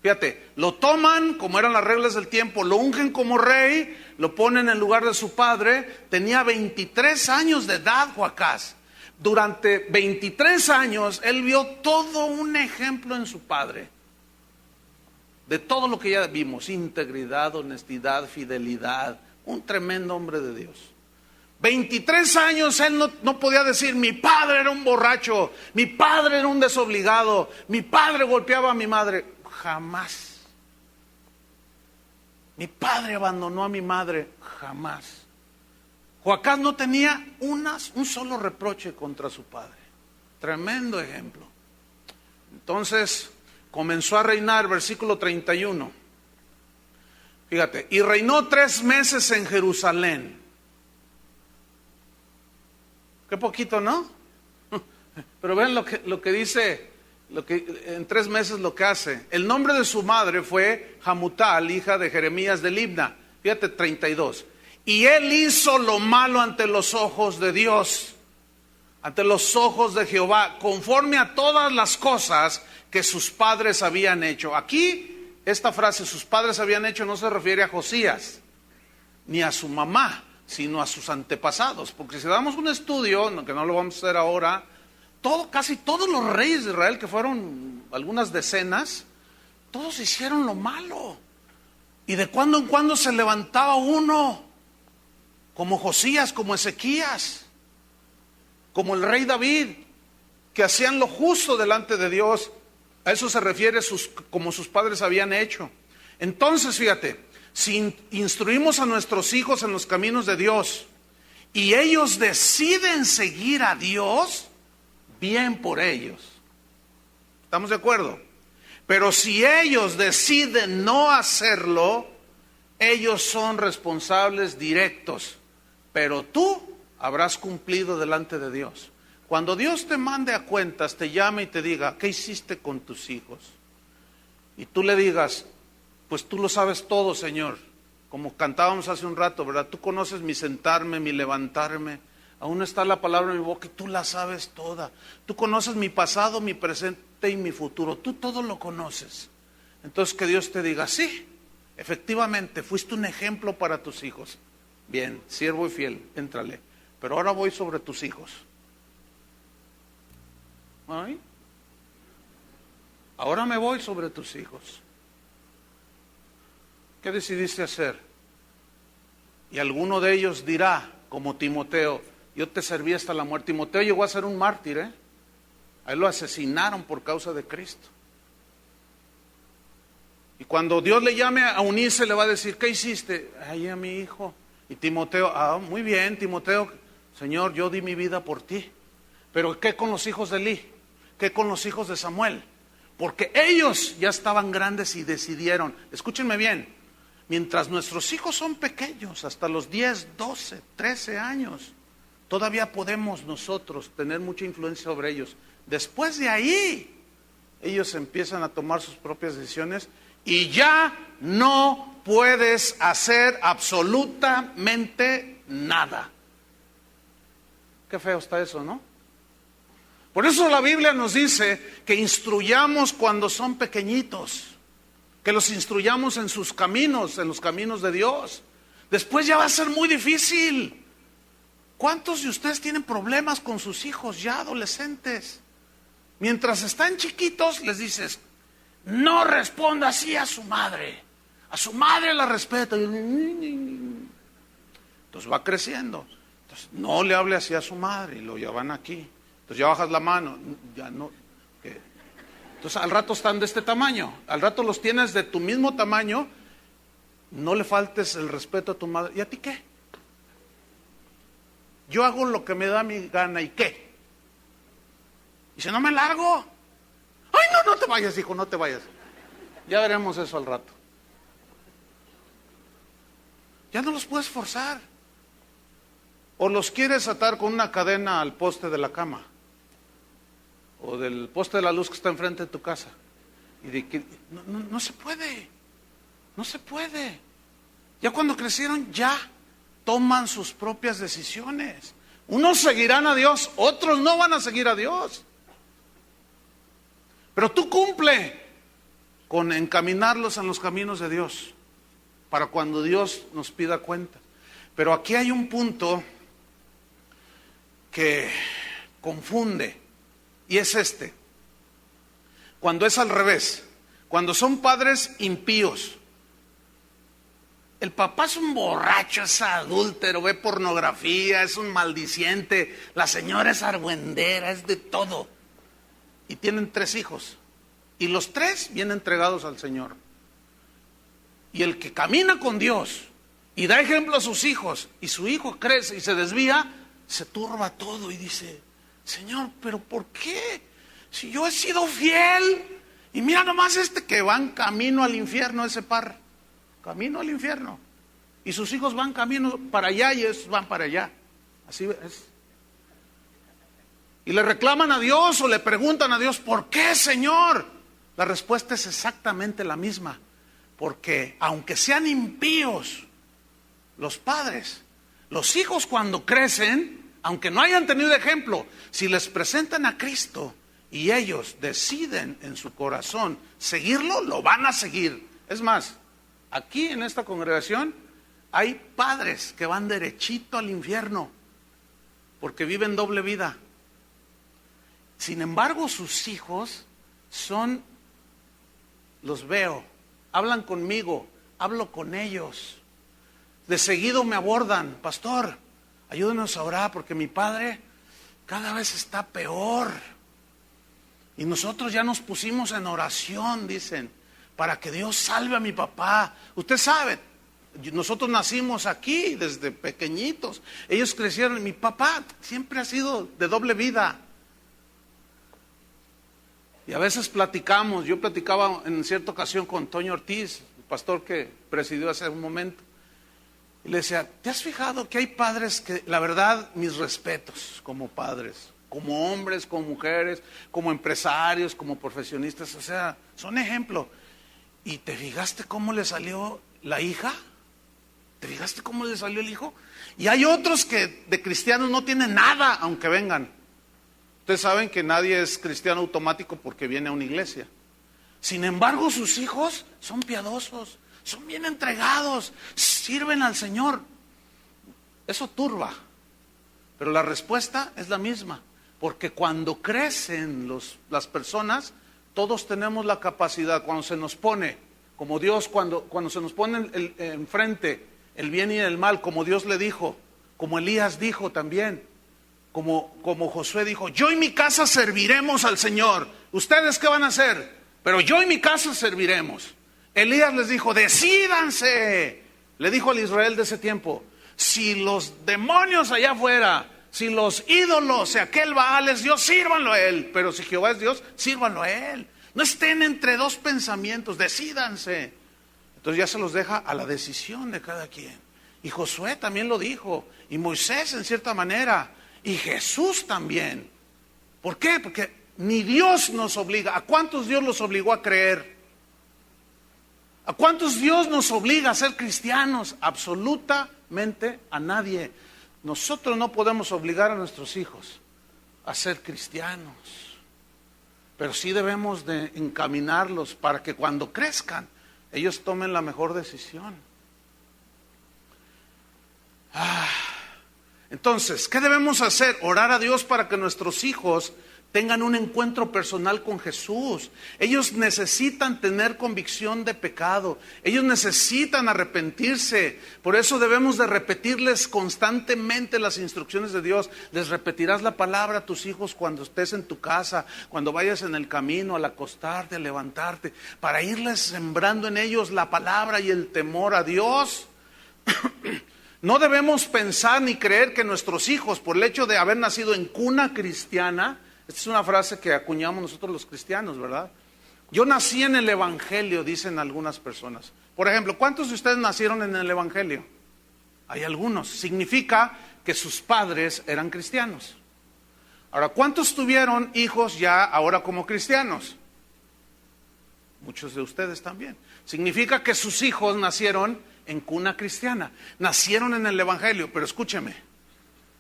Fíjate, lo toman como eran las reglas del tiempo, lo ungen como rey, lo ponen en lugar de su padre. Tenía 23 años de edad Joacás. Durante 23 años él vio todo un ejemplo en su padre. De todo lo que ya vimos, integridad, honestidad, fidelidad, un tremendo hombre de Dios. 23 años él no podía decir, mi padre era un borracho, mi padre era un desobligado, mi padre golpeaba a mi madre. Jamás. Mi padre abandonó a mi madre. Jamás. Joacás no tenía un solo reproche contra su padre. Tremendo ejemplo. Entonces comenzó a reinar, versículo 31. Fíjate, y reinó 3 meses en Jerusalén. Qué poquito, ¿no? Pero ven lo que dice, en 3 meses lo que hace. El nombre de su madre fue Hamutal, hija de Jeremías de Libna. Fíjate, 32. Y él hizo lo malo ante los ojos de Dios, ante los ojos de Jehová, conforme a todas las cosas que sus padres habían hecho. Aquí, esta frase, sus padres habían hecho, no se refiere a Josías, ni a su mamá, sino a sus antepasados. Porque si damos un estudio, que no lo vamos a hacer ahora, casi todos los reyes de Israel, que fueron algunas decenas, todos hicieron lo malo. Y de cuando en cuando se levantaba uno, como Josías, como Ezequías, como el rey David, que hacían lo justo delante de Dios. A eso se refiere como sus padres habían hecho. Entonces, fíjate, si instruimos a nuestros hijos en los caminos de Dios y ellos deciden seguir a Dios, bien por ellos. ¿Estamos de acuerdo? Pero si ellos deciden no hacerlo, Ellos son responsables directos, pero tú habrás cumplido delante de Dios. Cuando Dios te mande a cuentas, te llame y te diga, ¿qué hiciste con tus hijos? Y tú le digas, pues tú lo sabes todo, Señor. Como cantábamos hace un rato, ¿verdad? Tú conoces mi sentarme, mi levantarme. Aún está la palabra en mi boca y tú la sabes toda. Tú conoces mi pasado, mi presente y mi futuro. Tú todo lo conoces. Entonces que Dios te diga, sí, efectivamente, fuiste un ejemplo para tus hijos. Bien, siervo y fiel, éntrale. Pero ahora voy sobre tus hijos. ¿Ay? Ahora me voy sobre tus hijos. ¿Qué decidiste hacer? Y alguno de ellos dirá, como Timoteo, yo te serví hasta la muerte. Timoteo llegó a ser un mártir, ¿eh? A él lo asesinaron por causa de Cristo. Y cuando Dios le llame a unirse, le va a decir, ¿qué hiciste? Ay, a mi hijo. Y Timoteo, muy bien, Timoteo, Señor, yo di mi vida por ti. Pero ¿qué con los hijos de Elí? ¿Qué con los hijos de Samuel? Porque ellos ya estaban grandes y decidieron, escúchenme bien, mientras nuestros hijos son pequeños, hasta los 10, 12, 13 años, todavía podemos nosotros tener mucha influencia sobre ellos. Después de ahí, ellos empiezan a tomar sus propias decisiones y ya no puedes hacer absolutamente nada. Qué feo está eso, ¿no? Por eso la Biblia nos dice que instruyamos cuando son pequeñitos, que los instruyamos en sus caminos, en los caminos de Dios. Después ya va a ser muy difícil. ¿Cuántos de ustedes tienen problemas con sus hijos ya adolescentes? Mientras están chiquitos les dices, no responda así a su madre la respeta. Entonces va creciendo. Entonces no le hable así a su madre y lo llevan aquí. Entonces ya bajas la mano, ya no. ¿Qué? Entonces al rato están de este tamaño, al rato los tienes de tu mismo tamaño, no le faltes el respeto a tu madre. ¿Y a ti qué? Yo hago lo que me da mi gana, ¿y qué? Y si no me largo. Ay, no te vayas, hijo, no te vayas. Ya veremos eso al rato. Ya no los puedes forzar. O los quieres atar con una cadena al poste de la cama. O del poste de la luz que está enfrente de tu casa. Y de que no se puede. No se puede. Ya cuando crecieron, ya toman sus propias decisiones. Unos seguirán a Dios, otros no van a seguir a Dios. Pero tú cumple con encaminarlos en los caminos de Dios, para cuando Dios nos pida cuenta. Pero aquí hay un punto que confunde, y es este. Cuando es al revés, cuando son padres impíos, el papá es un borracho, es adúltero, ve pornografía, es un maldiciente, la señora es argüendera, es de todo. Y tienen 3 hijos. Y los 3 vienen entregados al Señor. Y el que camina con Dios y da ejemplo a sus hijos, y su hijo crece y se desvía, se turba todo y dice, Señor, ¿pero por qué? Si yo he sido fiel. Y mira nomás que van camino al infierno, ese par. Camino al infierno. Y sus hijos van camino para allá y ellos van para allá. Así es. Y le reclaman a Dios o le preguntan a Dios, ¿por qué, Señor? La respuesta es exactamente la misma. Porque aunque sean impíos los padres, los hijos cuando crecen, aunque no hayan tenido ejemplo, si les presentan a Cristo y ellos deciden en su corazón seguirlo, lo van a seguir. Es más, aquí en esta congregación hay padres que van derechito al infierno porque viven doble vida. Sin embargo, sus hijos los veo, hablan conmigo, hablo con ellos. De seguido me abordan, pastor, ayúdenos a orar porque mi padre cada vez está peor. Y nosotros ya nos pusimos en oración, dicen, para que Dios salve a mi papá. Usted sabe, nosotros nacimos aquí desde pequeñitos. Ellos crecieron, mi papá siempre ha sido de doble vida. Y a veces platicamos, yo platicaba en cierta ocasión con Toño Ortiz, pastor que presidió hace un momento. Y le decía, ¿te has fijado que hay padres que, la verdad, mis respetos como padres, como hombres, como mujeres, como empresarios, como profesionistas, o sea, son ejemplo? ¿Y te fijaste cómo le salió la hija? ¿Te fijaste cómo le salió el hijo? Y hay otros que de cristianos no tienen nada, aunque vengan. Ustedes saben que nadie es cristiano automático porque viene a una iglesia. Sin embargo, sus hijos son piadosos, son bien entregados, sirven al Señor. Eso turba, pero la respuesta es la misma, porque cuando crecen las personas, todos tenemos la capacidad, cuando se nos pone, como Dios, cuando se nos pone enfrente el bien y el mal, como Dios le dijo, como Elías dijo también, como Josué dijo, yo y mi casa serviremos al Señor. ¿Ustedes qué van a hacer? Pero yo y mi casa serviremos. Elías les dijo, decídanse. Le dijo al Israel de ese tiempo, si los demonios allá afuera, si los ídolos, si aquel Baal es Dios, sírvanlo a él. Pero si Jehová es Dios, sírvanlo a él. No estén entre dos pensamientos, decídanse. Entonces ya se los deja a la decisión de cada quien. Y Josué también lo dijo, y Moisés en cierta manera, y Jesús también. ¿Por qué? Porque ni Dios nos obliga. ¿A cuántos Dios los obligó a creer? ¿A cuántos Dios nos obliga a ser cristianos? Absolutamente a nadie. Nosotros no podemos obligar a nuestros hijos a ser cristianos, pero sí debemos de encaminarlos para que cuando crezcan, ellos tomen la mejor decisión. Entonces, ¿qué debemos hacer? Orar a Dios para que nuestros hijos tengan un encuentro personal con Jesús. Ellos necesitan tener convicción de pecado. Ellos necesitan arrepentirse. Por eso debemos de repetirles constantemente las instrucciones de Dios. Les repetirás la palabra a tus hijos cuando estés en tu casa, cuando vayas en el camino, al acostarte, al levantarte, para irles sembrando en ellos la palabra y el temor a Dios. No debemos pensar ni creer que nuestros hijos, por el hecho de haber nacido en cuna cristiana, esta es una frase que acuñamos nosotros los cristianos, ¿verdad? Yo nací en el Evangelio, dicen algunas personas. Por ejemplo, ¿cuántos de ustedes nacieron en el Evangelio? Hay algunos. Significa que sus padres eran cristianos. Ahora, ¿cuántos tuvieron hijos ya ahora como cristianos? Muchos de ustedes también. Significa que sus hijos nacieron en cuna cristiana. Nacieron en el Evangelio, pero escúcheme.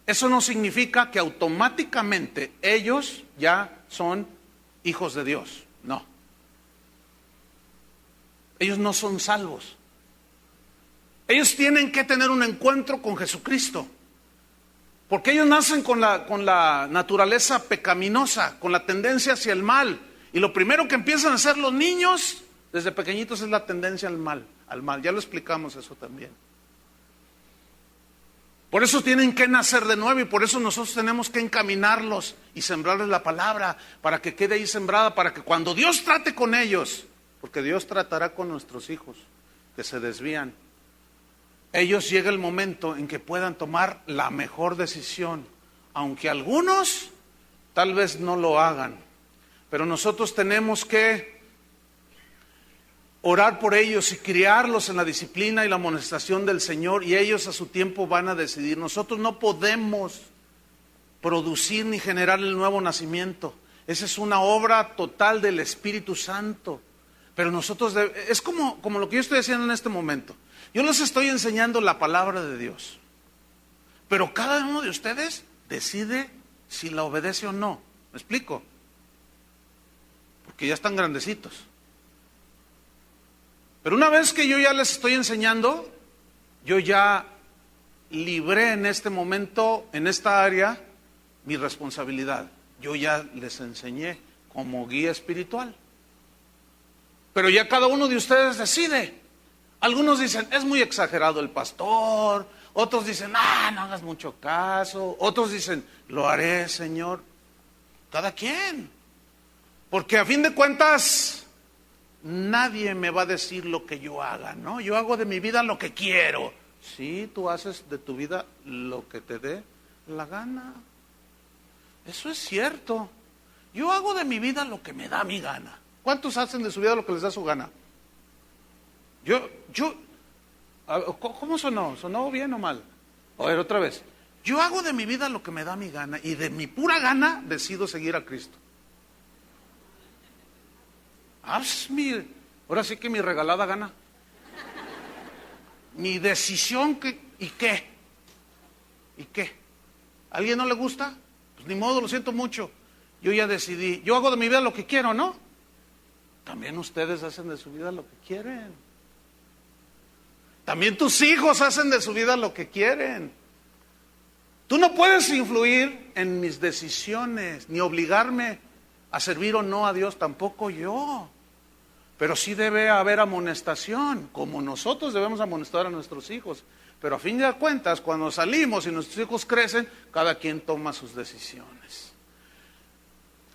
Eso no significa que automáticamente ellos ya son hijos de Dios. No. Ellos no son salvos. Ellos tienen que tener un encuentro con Jesucristo. Porque ellos nacen con la naturaleza pecaminosa, con la tendencia hacia el mal. Y lo primero que empiezan a hacer los niños desde pequeñitos es la tendencia al mal. Ya lo explicamos eso también. Por eso tienen que nacer de nuevo y por eso nosotros tenemos que encaminarlos y sembrarles la palabra para que quede ahí sembrada, para que cuando Dios trate con ellos, porque Dios tratará con nuestros hijos que se desvían, ellos llega el momento en que puedan tomar la mejor decisión, aunque algunos tal vez no lo hagan, pero nosotros tenemos que orar por ellos y criarlos en la disciplina y la amonestación del Señor, y ellos a su tiempo van a decidir. Nosotros no podemos producir ni generar el nuevo nacimiento. Esa es una obra total del Espíritu Santo. Pero nosotros, es como lo que yo estoy haciendo en este momento. Yo les estoy enseñando la palabra de Dios, pero cada uno de ustedes decide si la obedece o no. ¿Me explico? Porque ya están grandecitos. Pero una vez que yo ya les estoy enseñando, yo ya libré en este momento, en esta área, mi responsabilidad. Yo ya les enseñé como guía espiritual. Pero ya cada uno de ustedes decide. Algunos dicen, es muy exagerado el pastor. Otros dicen, no hagas mucho caso. Otros dicen, lo haré, Señor. Cada quien. Porque a fin de cuentas, nadie me va a decir lo que yo haga, ¿no? Yo hago de mi vida lo que quiero. Sí, tú haces de tu vida lo que te dé la gana. Eso es cierto. Yo hago de mi vida lo que me da mi gana. ¿Cuántos hacen de su vida lo que les da su gana? ¿Cómo sonó? ¿Sonó bien o mal? A ver, otra vez. Yo hago de mi vida lo que me da mi gana y de mi pura gana decido seguir a Cristo. Ahora sí que mi regalada gana. Mi decisión, ¿y qué? ¿Y qué? ¿A alguien no le gusta? Pues ni modo, lo siento mucho. Yo ya decidí. Yo hago de mi vida lo que quiero, ¿no? También ustedes hacen de su vida lo que quieren. También tus hijos hacen de su vida lo que quieren. Tú no puedes influir en mis decisiones, ni obligarme a servir o no a Dios, tampoco yo. Pero sí debe haber amonestación, como nosotros debemos amonestar a nuestros hijos. Pero a fin de cuentas, cuando salimos y nuestros hijos crecen, cada quien toma sus decisiones.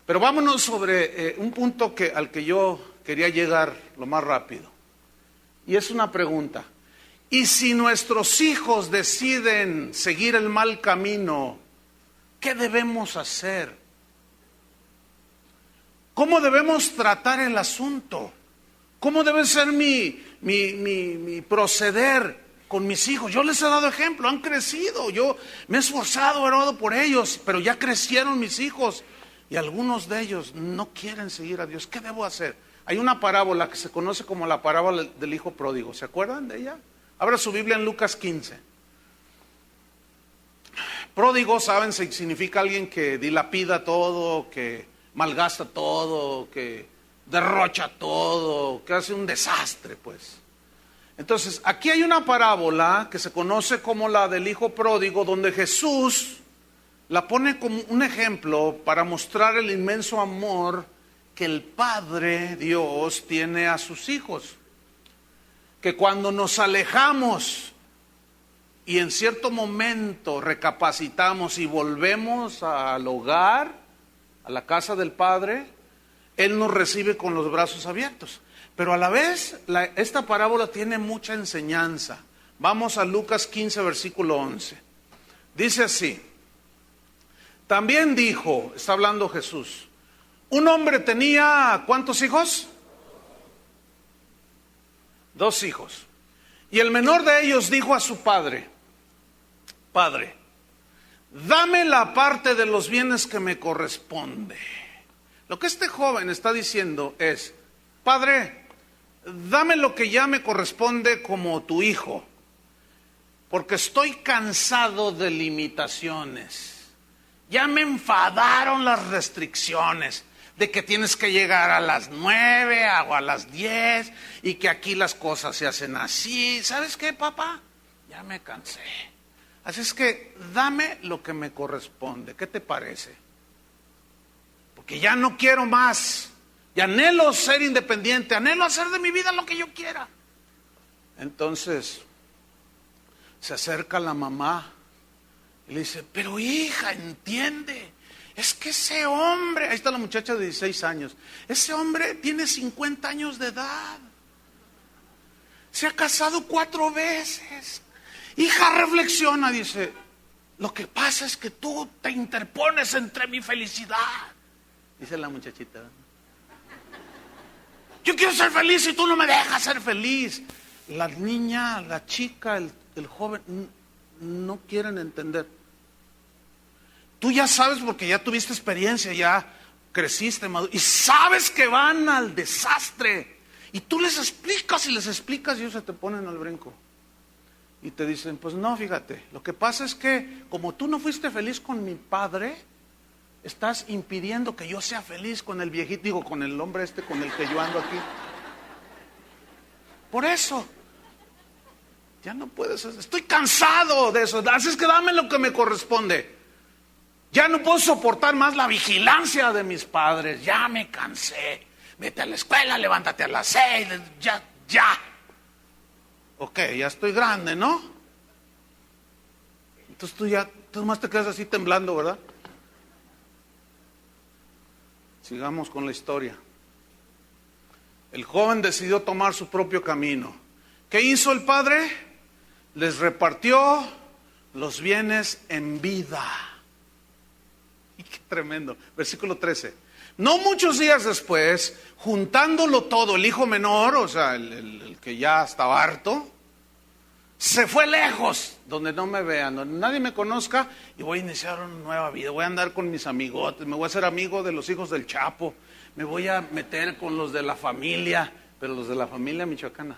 Pero vámonos sobre un punto al que yo quería llegar lo más rápido. Y es una pregunta. ¿Y si nuestros hijos deciden seguir el mal camino, qué debemos hacer? ¿Cómo debemos tratar el asunto? ¿Cómo debe ser mi proceder con mis hijos? Yo les he dado ejemplo, han crecido, yo me he esforzado, he orado por ellos, pero ya crecieron mis hijos y algunos de ellos no quieren seguir a Dios. ¿Qué debo hacer? Hay una parábola que se conoce como la parábola del hijo pródigo. ¿Se acuerdan de ella? Abra su Biblia en Lucas 15. Pródigo, saben, significa alguien que dilapida todo, que malgasta todo, que derrocha todo, que hace un desastre, pues. Entonces, aquí hay una parábola que se conoce como la del hijo pródigo, donde Jesús la pone como un ejemplo para mostrar el inmenso amor que el Padre Dios tiene a sus hijos. Que cuando nos alejamos y en cierto momento recapacitamos y volvemos al hogar, a la casa del Padre, Él nos recibe con los brazos abiertos. Pero a la vez, esta parábola tiene mucha enseñanza. Vamos a Lucas 15, versículo 11. Dice así: también dijo, está hablando Jesús, un hombre tenía, ¿cuántos hijos? 2 hijos. Y el menor de ellos dijo a su padre: Padre, dame la parte de los bienes que me corresponde. Lo que este joven está diciendo es: Padre, dame lo que ya me corresponde como tu hijo, porque estoy cansado de limitaciones. Ya me enfadaron las restricciones de que tienes que llegar a las 9 o a las 10 y que aquí las cosas se hacen así. ¿Sabes qué, papá? Ya me cansé. Así es que dame lo que me corresponde. ¿Qué te parece? Porque ya no quiero más. Y anhelo ser independiente, anhelo hacer de mi vida lo que yo quiera. Entonces se acerca la mamá y le dice: pero hija, entiende. Es que ese hombre, ahí está la muchacha de 16 años, ese hombre tiene 50 años de edad, se ha casado 4 veces. Hija, reflexiona, dice, lo que pasa es que tú te interpones entre mi felicidad, dice la muchachita. Yo quiero ser feliz y tú no me dejas ser feliz. La niña, la chica, el joven, no quieren entender. Tú ya sabes porque ya tuviste experiencia, ya creciste, y sabes que van al desastre. Y tú les explicas y ellos se te ponen al brinco. Y te dicen: pues no, fíjate, lo que pasa es que como tú no fuiste feliz con mi padre, estás impidiendo que yo sea feliz con el viejito, digo, con el hombre con el que yo ando aquí. Por eso, ya no puedes, estoy cansado de eso, así es que dame lo que me corresponde. Ya no puedo soportar más la vigilancia de mis padres, ya me cansé. Vete a la escuela, levántate a las 6, ya. Ok, ya estoy grande, ¿no? Entonces tú nomás te quedas así temblando, ¿verdad? Sigamos con la historia. El joven decidió tomar su propio camino. ¿Qué hizo el padre? Les repartió los bienes en vida. Tremendo. Versículo 13. No muchos días después, juntándolo todo, el hijo menor, o sea, el que ya estaba harto, se fue lejos, donde no me vean, donde nadie me conozca, y voy a iniciar una nueva vida. Voy a andar con mis amigotes, me voy a hacer amigo de los hijos del Chapo, me voy a meter con los de la familia, pero los de la familia michoacana.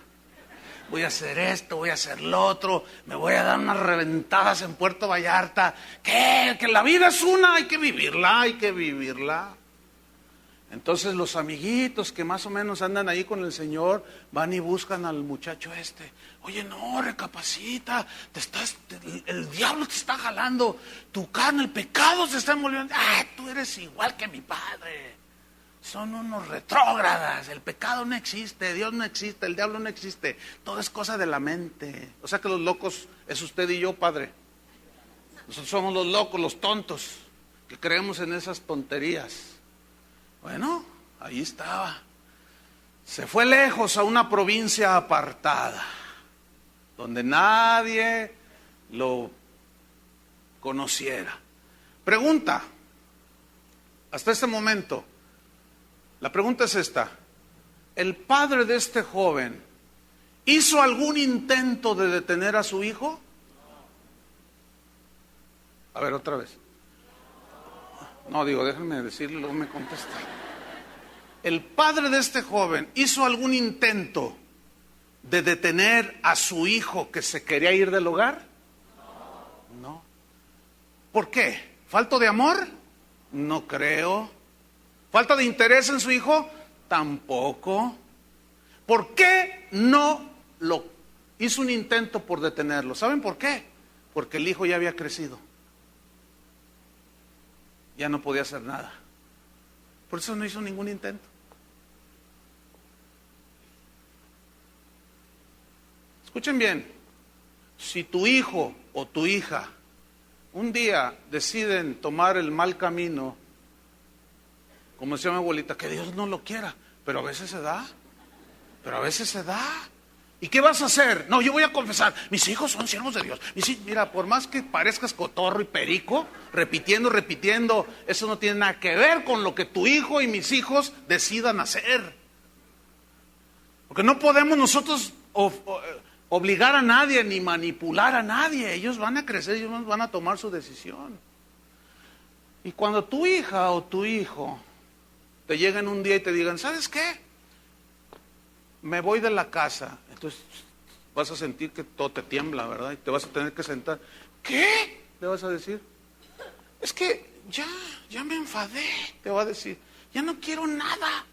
Voy a hacer esto, voy a hacer lo otro, me voy a dar unas reventadas en Puerto Vallarta. ¿Qué? Que la vida es una, hay que vivirla, hay que vivirla. Entonces los amiguitos que más o menos andan ahí con el Señor van y buscan al muchacho este. Oye, no, recapacita, el diablo te está jalando, tu carne, el pecado se está envolviendo. Ah, tú eres igual que mi padre. Son unos retrógradas, el pecado no existe, Dios no existe, el diablo no existe. Todo es cosa de la mente. O sea que los locos es usted y yo, padre. Nosotros somos los locos, los tontos, que creemos en esas tonterías. Bueno, ahí estaba. Se fue lejos a una provincia apartada, donde nadie lo conociera. Pregunta, hasta este momento, la pregunta es esta: ¿el padre de este joven hizo algún intento de detener a su hijo? A ver, otra vez. No, déjenme decirle, luego me contesta. ¿El padre de este joven hizo algún intento de detener a su hijo que se quería ir del hogar? No. ¿Por qué? ¿Falta de amor? No creo. ¿Falta de interés en su hijo? Tampoco. ¿Por qué no lo hizo un intento por detenerlo? ¿Saben por qué? Porque el hijo ya había crecido. Ya no podía hacer nada. Por eso no hizo ningún intento. Escuchen bien, si tu hijo o tu hija un día deciden tomar el mal camino, como decía mi abuelita, que Dios no lo quiera, pero a veces se da, ¿Y qué vas a hacer? No, yo voy a confesar, mis hijos son siervos de Dios. Mira, por más que parezcas cotorro y perico, repitiendo, eso no tiene nada que ver con lo que tu hijo y mis hijos decidan hacer. Porque no podemos nosotros obligar a nadie ni manipular a nadie. Ellos van a crecer, ellos van a tomar su decisión. Y cuando tu hija o tu hijo te lleguen un día y te digan, ¿sabes qué? Me voy de la casa. Entonces vas a sentir que todo te tiembla, ¿verdad? Y te vas a tener que sentar. ¿Qué? Le vas a decir. Es que ya me enfadé, te va a decir. Ya no quiero nada.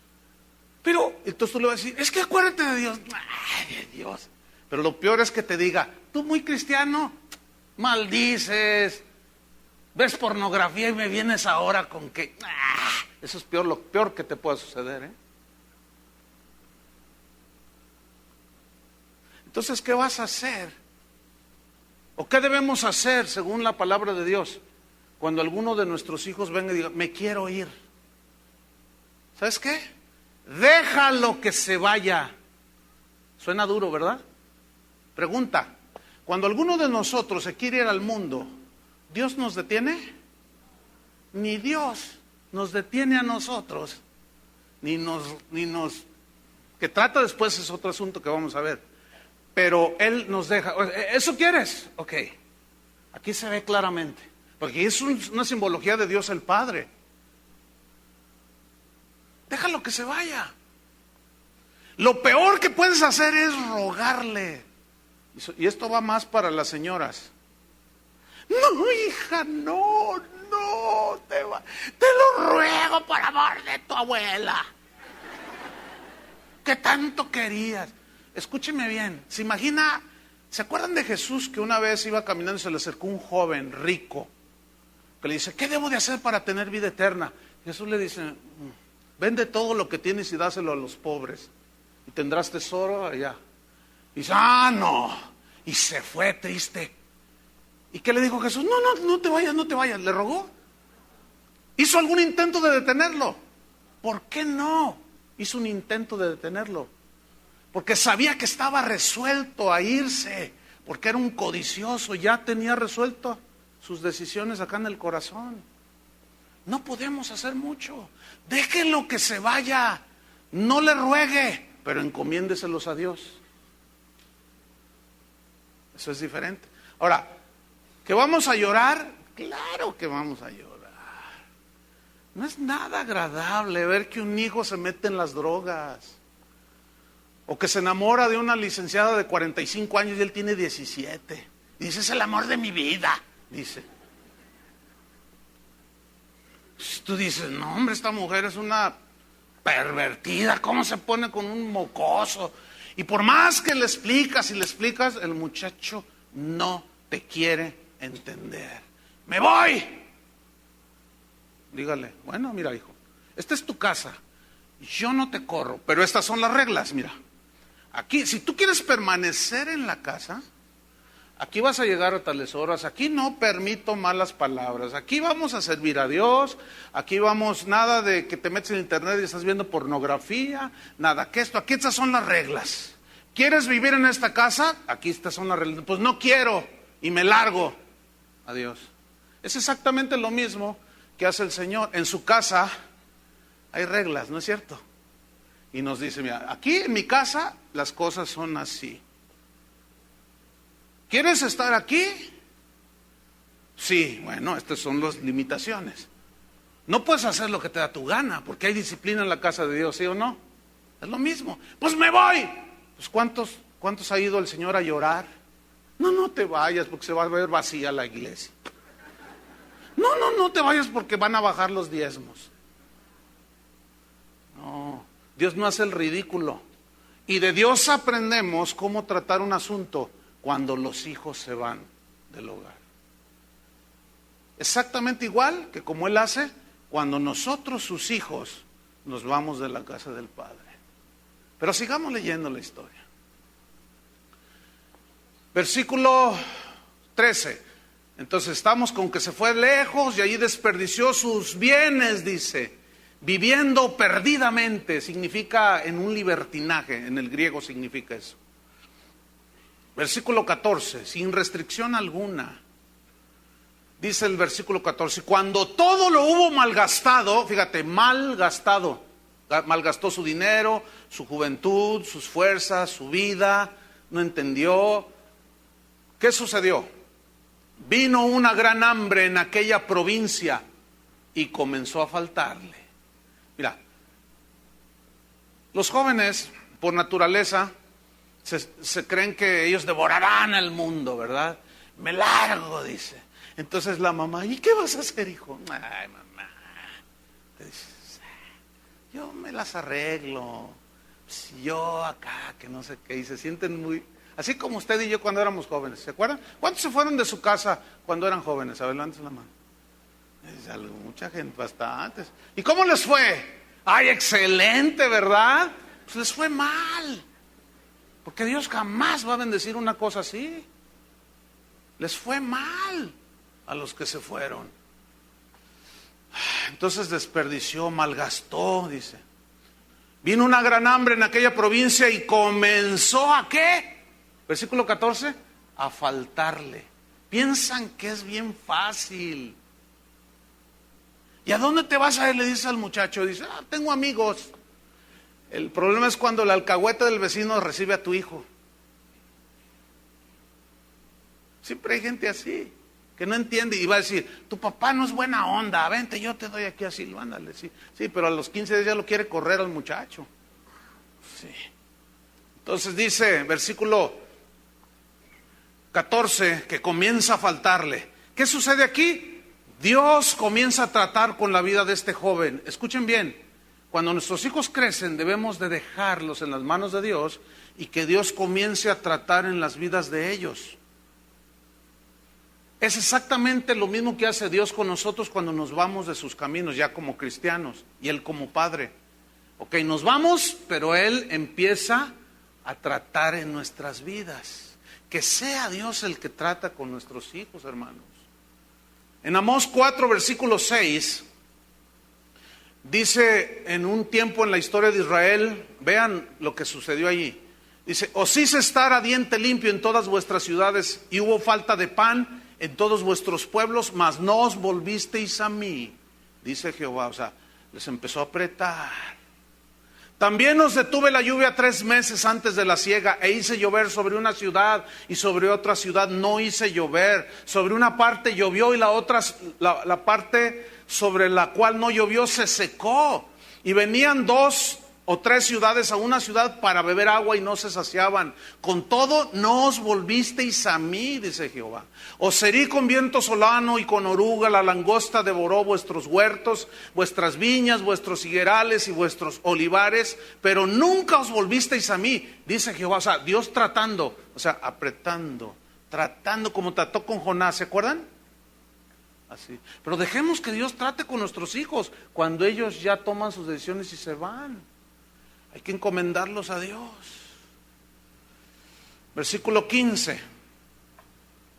Pero entonces tú le vas a decir, es que acuérdate de Dios. Ay, de Dios. Pero lo peor es que te diga, tú muy cristiano, maldices, ves pornografía y me vienes ahora con que... eso es peor, lo peor que te pueda suceder, ¿eh? Entonces, ¿qué vas a hacer? ¿O qué debemos hacer según la palabra de Dios? Cuando alguno de nuestros hijos venga y diga, me quiero ir. ¿Sabes qué? Déjalo que se vaya. Suena duro, ¿verdad? Pregunta, cuando alguno de nosotros se quiere ir al mundo, ¿Dios nos detiene? Ni Dios nos detiene a nosotros, ni nos... Que trata después es otro asunto que vamos a ver. Pero Él nos deja. ¿Eso quieres? Ok. Aquí se ve claramente. Porque es una simbología de Dios el Padre. Déjalo que se vaya. Lo peor que puedes hacer es rogarle. Y esto va más para las señoras. No, hija, no, te lo ruego por amor de tu abuela. Que tanto querías. Escúcheme bien, ¿se acuerdan de Jesús que una vez iba caminando y se le acercó un joven rico que le dice, ¿qué debo de hacer para tener vida eterna? Jesús le dice, vende todo lo que tienes y dáselo a los pobres y tendrás tesoro allá. Y dice, no, y se fue triste. ¿Y qué le dijo Jesús? No te vayas, le rogó. ¿Hizo algún intento de detenerlo? ¿Por qué no hizo un intento de detenerlo? Porque sabía que estaba resuelto a irse, porque era un codicioso, ya tenía resuelto sus decisiones acá en el corazón. no podemos hacer mucho. Déjenlo que se vaya. No le ruegue, pero encomiéndeselos a Dios. Eso es diferente. Ahora, ¿que vamos a llorar? Claro que vamos a llorar. No es nada agradable ver que un hijo se mete en las drogas. O que se enamora de una licenciada de 45 años y él tiene 17. Y dice, es el amor de mi vida, dice. Tú dices, no hombre, esta mujer es una pervertida. ¿Cómo se pone con un mocoso? Y por más que le explicas y le explicas, el muchacho no te quiere entender. ¡Me voy! Dígale, bueno, mira hijo, esta es tu casa. Yo no te corro, pero estas son las reglas, mira. Aquí, si tú quieres permanecer en la casa, aquí vas a llegar a tales horas, aquí no permito malas palabras, aquí vamos a servir a Dios, aquí vamos, nada de que te metes en internet y estás viendo pornografía, nada que esto, aquí estas son las reglas. ¿Quieres vivir en esta casa? Aquí estas son las reglas. Pues no quiero y me largo. Adiós. Es exactamente lo mismo que hace el Señor. En su casa hay reglas, ¿no es cierto? Y nos dice, mira, aquí en mi casa las cosas son así. ¿Quieres estar aquí? Sí, bueno, estas son las limitaciones. No puedes hacer lo que te da tu gana, porque hay disciplina en la casa de Dios, ¿sí o no? Es lo mismo. Pues me voy. Pues ¿cuántos ha ido el Señor a llorar? No te vayas porque se va a ver vacía la iglesia. No te vayas porque van a bajar los diezmos. No, Dios no hace el ridículo. Y de Dios aprendemos cómo tratar un asunto cuando los hijos se van del hogar. Exactamente igual que como Él hace cuando nosotros, sus hijos, nos vamos de la casa del Padre. Pero sigamos leyendo la historia. Versículo 13. Entonces estamos con que se fue lejos y allí desperdició sus bienes, dice. Viviendo perdidamente, significa en un libertinaje, en el griego significa eso. Versículo 14, sin restricción alguna. Dice el versículo 14, cuando todo lo hubo malgastado, fíjate, malgastado, malgastó su dinero, su juventud, sus fuerzas, su vida, no entendió. ¿Qué sucedió? Vino una gran hambre en aquella provincia y comenzó a faltarle. Mira, los jóvenes, por naturaleza, se creen que ellos devorarán el mundo, ¿verdad? Me largo, dice. Entonces la mamá, ¿y qué vas a hacer, hijo? Ay, mamá. Te dices, yo me las arreglo. Pues yo acá, que no sé qué. Y se sienten muy... Así como usted y yo cuando éramos jóvenes, ¿se acuerdan? ¿Cuántos se fueron de su casa cuando eran jóvenes? A ver, levanten la mano. Mucha gente, bastantes. ¿Y cómo les fue? ¡Ay, excelente!, ¿verdad? Pues les fue mal. Porque Dios jamás va a bendecir una cosa así. Les fue mal a los que se fueron. Entonces desperdició, malgastó, dice. Vino una gran hambre en aquella provincia y comenzó ¿a qué? Versículo 14, a faltarle. Piensan que es bien fácil. ¿Y a dónde te vas a ir? Le dice al muchacho. Dice, tengo amigos. El problema es cuando el alcahuete del vecino recibe a tu hijo. Siempre hay gente así, que no entiende y va a decir, tu papá no es buena onda, vente, yo te doy aquí asilo, ándale, sí. Sí, pero a los 15 días ya lo quiere correr al muchacho. Sí. Entonces dice, versículo 14, que comienza a faltarle. ¿Qué sucede aquí? Dios comienza a tratar con la vida de este joven. Escuchen bien, cuando nuestros hijos crecen debemos de dejarlos en las manos de Dios y que Dios comience a tratar en las vidas de ellos. Es exactamente lo mismo que hace Dios con nosotros cuando nos vamos de sus caminos, ya como cristianos, y Él como Padre. Ok, nos vamos, pero Él empieza a tratar en nuestras vidas. Que sea Dios el que trata con nuestros hijos, hermanos. En Amós 4, versículo 6, dice en un tiempo en la historia de Israel, vean lo que sucedió allí. Dice, os hice estar a diente limpio en todas vuestras ciudades, y hubo falta de pan en todos vuestros pueblos, mas no os volvisteis a mí, dice Jehová. O sea, les empezó a apretar. También nos detuve la lluvia 3 meses antes de la siega, e hice llover sobre una ciudad y sobre otra ciudad no hice llover. Sobre una parte llovió y la otra, la parte sobre la cual no llovió se secó. Y venían 2 o 3 ciudades a una ciudad para beber agua y no se saciaban. Con todo no os volvisteis a mí, dice Jehová. Os herí con viento solano y con oruga, la langosta devoró vuestros huertos, vuestras viñas, vuestros higuerales y vuestros olivares, pero nunca os volvisteis a mí, dice Jehová. O sea, Dios tratando, o sea, apretando, tratando como trató con Jonás, ¿se acuerdan? Así. Pero dejemos que Dios trate con nuestros hijos cuando ellos ya toman sus decisiones y se van. Hay que encomendarlos a Dios. Versículo 15.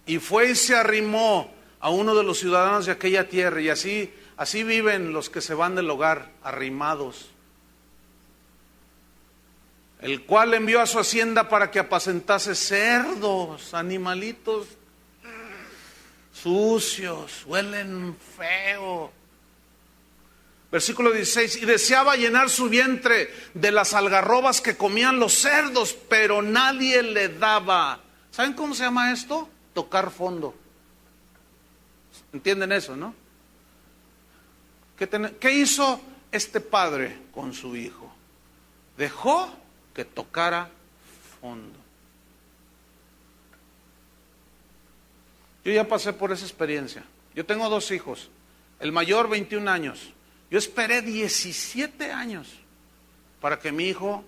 Y fue y se arrimó a uno de los ciudadanos de aquella tierra. Y así viven los que se van del hogar, arrimados. El cual envió a su hacienda para que apacentase cerdos, animalitos sucios, huelen feo. Versículo 16, y deseaba llenar su vientre de las algarrobas que comían los cerdos, pero nadie le daba. ¿Saben cómo se llama esto? Tocar fondo. ¿Entienden eso, no? ¿Qué hizo este padre con su hijo? Dejó que tocara fondo. Yo ya pasé por esa experiencia. Yo tengo 2 hijos. El mayor 21 años. Yo esperé 17 años para que mi hijo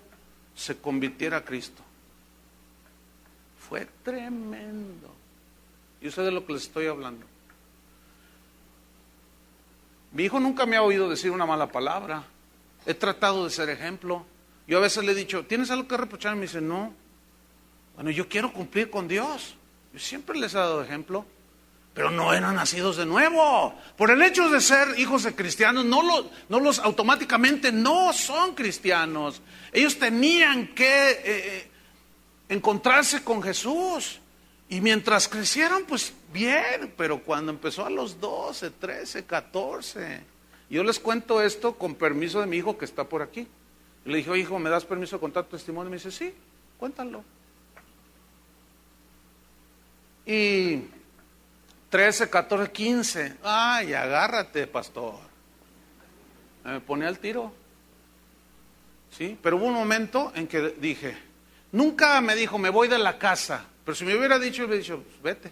se convirtiera a Cristo. Fue tremendo. Yo sé de lo que les estoy hablando. Mi hijo nunca me ha oído decir una mala palabra. He tratado de ser ejemplo. Yo a veces le he dicho, ¿tienes algo que reprocharme? Me dice, no. Bueno, yo quiero cumplir con Dios. Yo siempre les he dado ejemplo. Pero no eran nacidos de nuevo. Por el hecho de ser hijos de cristianos, no los automáticamente no son cristianos. Ellos tenían que encontrarse con Jesús. Y mientras crecieron, pues bien. Pero cuando empezó a los 12, 13, 14. Yo les cuento esto con permiso de mi hijo que está por aquí. Y le dije, oye, hijo, ¿me das permiso de contar tu testimonio? Y me dice, sí, cuéntalo. Y 13, 14, 15. Ay, agárrate, pastor. Me ponía al tiro. ¿Sí? Pero hubo un momento en que dije, nunca me dijo, me voy de la casa. Pero si me hubiera dicho, le hubiera dicho, pues vete.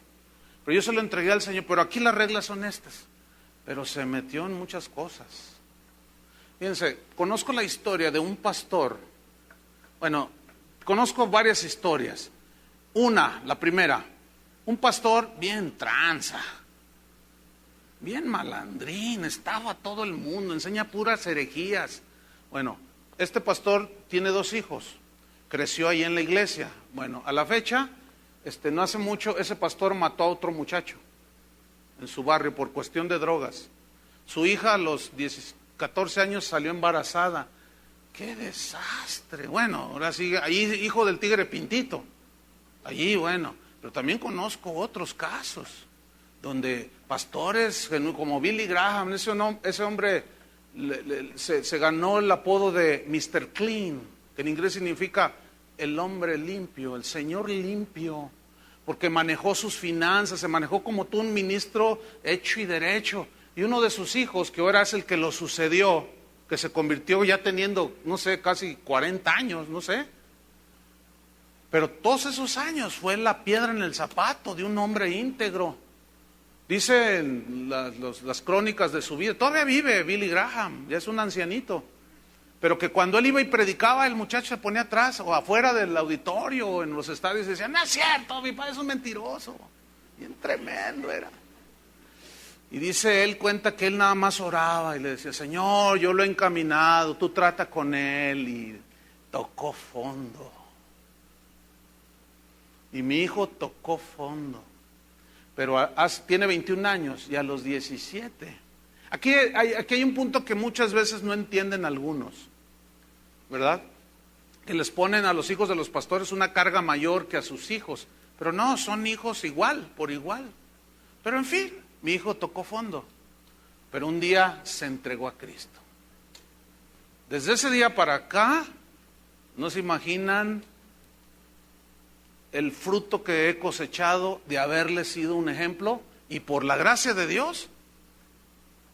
Pero yo se lo entregué al Señor. Pero aquí las reglas son estas. Pero se metió en muchas cosas. Fíjense, conozco la historia de un pastor. Bueno, conozco varias historias. La primera. Un pastor bien tranza, bien malandrín, estaba todo el mundo, enseña puras herejías. Bueno, este pastor tiene 2 hijos, creció ahí en la iglesia. Bueno, a la fecha, no hace mucho, ese pastor mató a otro muchacho en su barrio por cuestión de drogas. Su hija a los 14 años salió embarazada. ¡Qué desastre! Bueno, ahora sigue, ahí hijo del tigre Pintito. Allí, bueno. Pero también conozco otros casos donde pastores como Billy Graham, ese hombre se ganó el apodo de Mr. Clean, que en inglés significa el hombre limpio, el Señor limpio, porque manejó sus finanzas, se manejó como tú, un ministro hecho y derecho. Y uno de sus hijos, que ahora es el que lo sucedió, que se convirtió ya teniendo, no sé, casi 40 años, no sé. Pero todos esos años fue la piedra en el zapato de un hombre íntegro. Dicen las crónicas de su vida, todavía vive Billy Graham, ya es un ancianito. Pero que cuando él iba y predicaba, el muchacho se ponía atrás o afuera del auditorio o en los estadios y decía, no es cierto, mi padre es un mentiroso. Bien tremendo era. Y dice, él cuenta que él nada más oraba y le decía, Señor, yo lo he encaminado, tú trata con él. Y tocó fondo. Y mi hijo tocó fondo, pero tiene 21 años y a los 17. Aquí hay un punto que muchas veces no entienden algunos, ¿verdad? Que les ponen a los hijos de los pastores una carga mayor que a sus hijos. Pero no, son hijos igual, por igual. Pero en fin, mi hijo tocó fondo. pero un día se entregó a Cristo. Desde ese día para acá, no se imaginan el fruto que he cosechado de haberle sido un ejemplo, y por la gracia de Dios,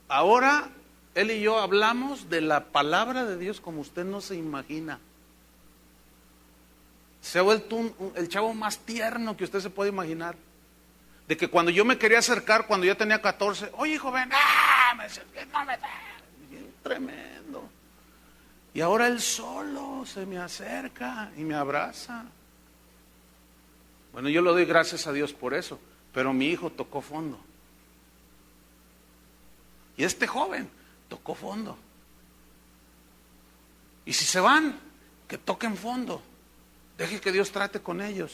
ahora él y yo hablamos de la palabra de Dios como usted no se imagina. Se ha vuelto el chavo más tierno que usted se puede imaginar. De que cuando yo me quería acercar, cuando ya tenía 14, oye joven, me decía, no me da, bien tremendo. Y ahora él solo se me acerca y me abraza. Bueno, yo le doy gracias a Dios por eso, pero mi hijo tocó fondo. Y este joven tocó fondo. Y si se van, que toquen fondo. Deje que Dios trate con ellos.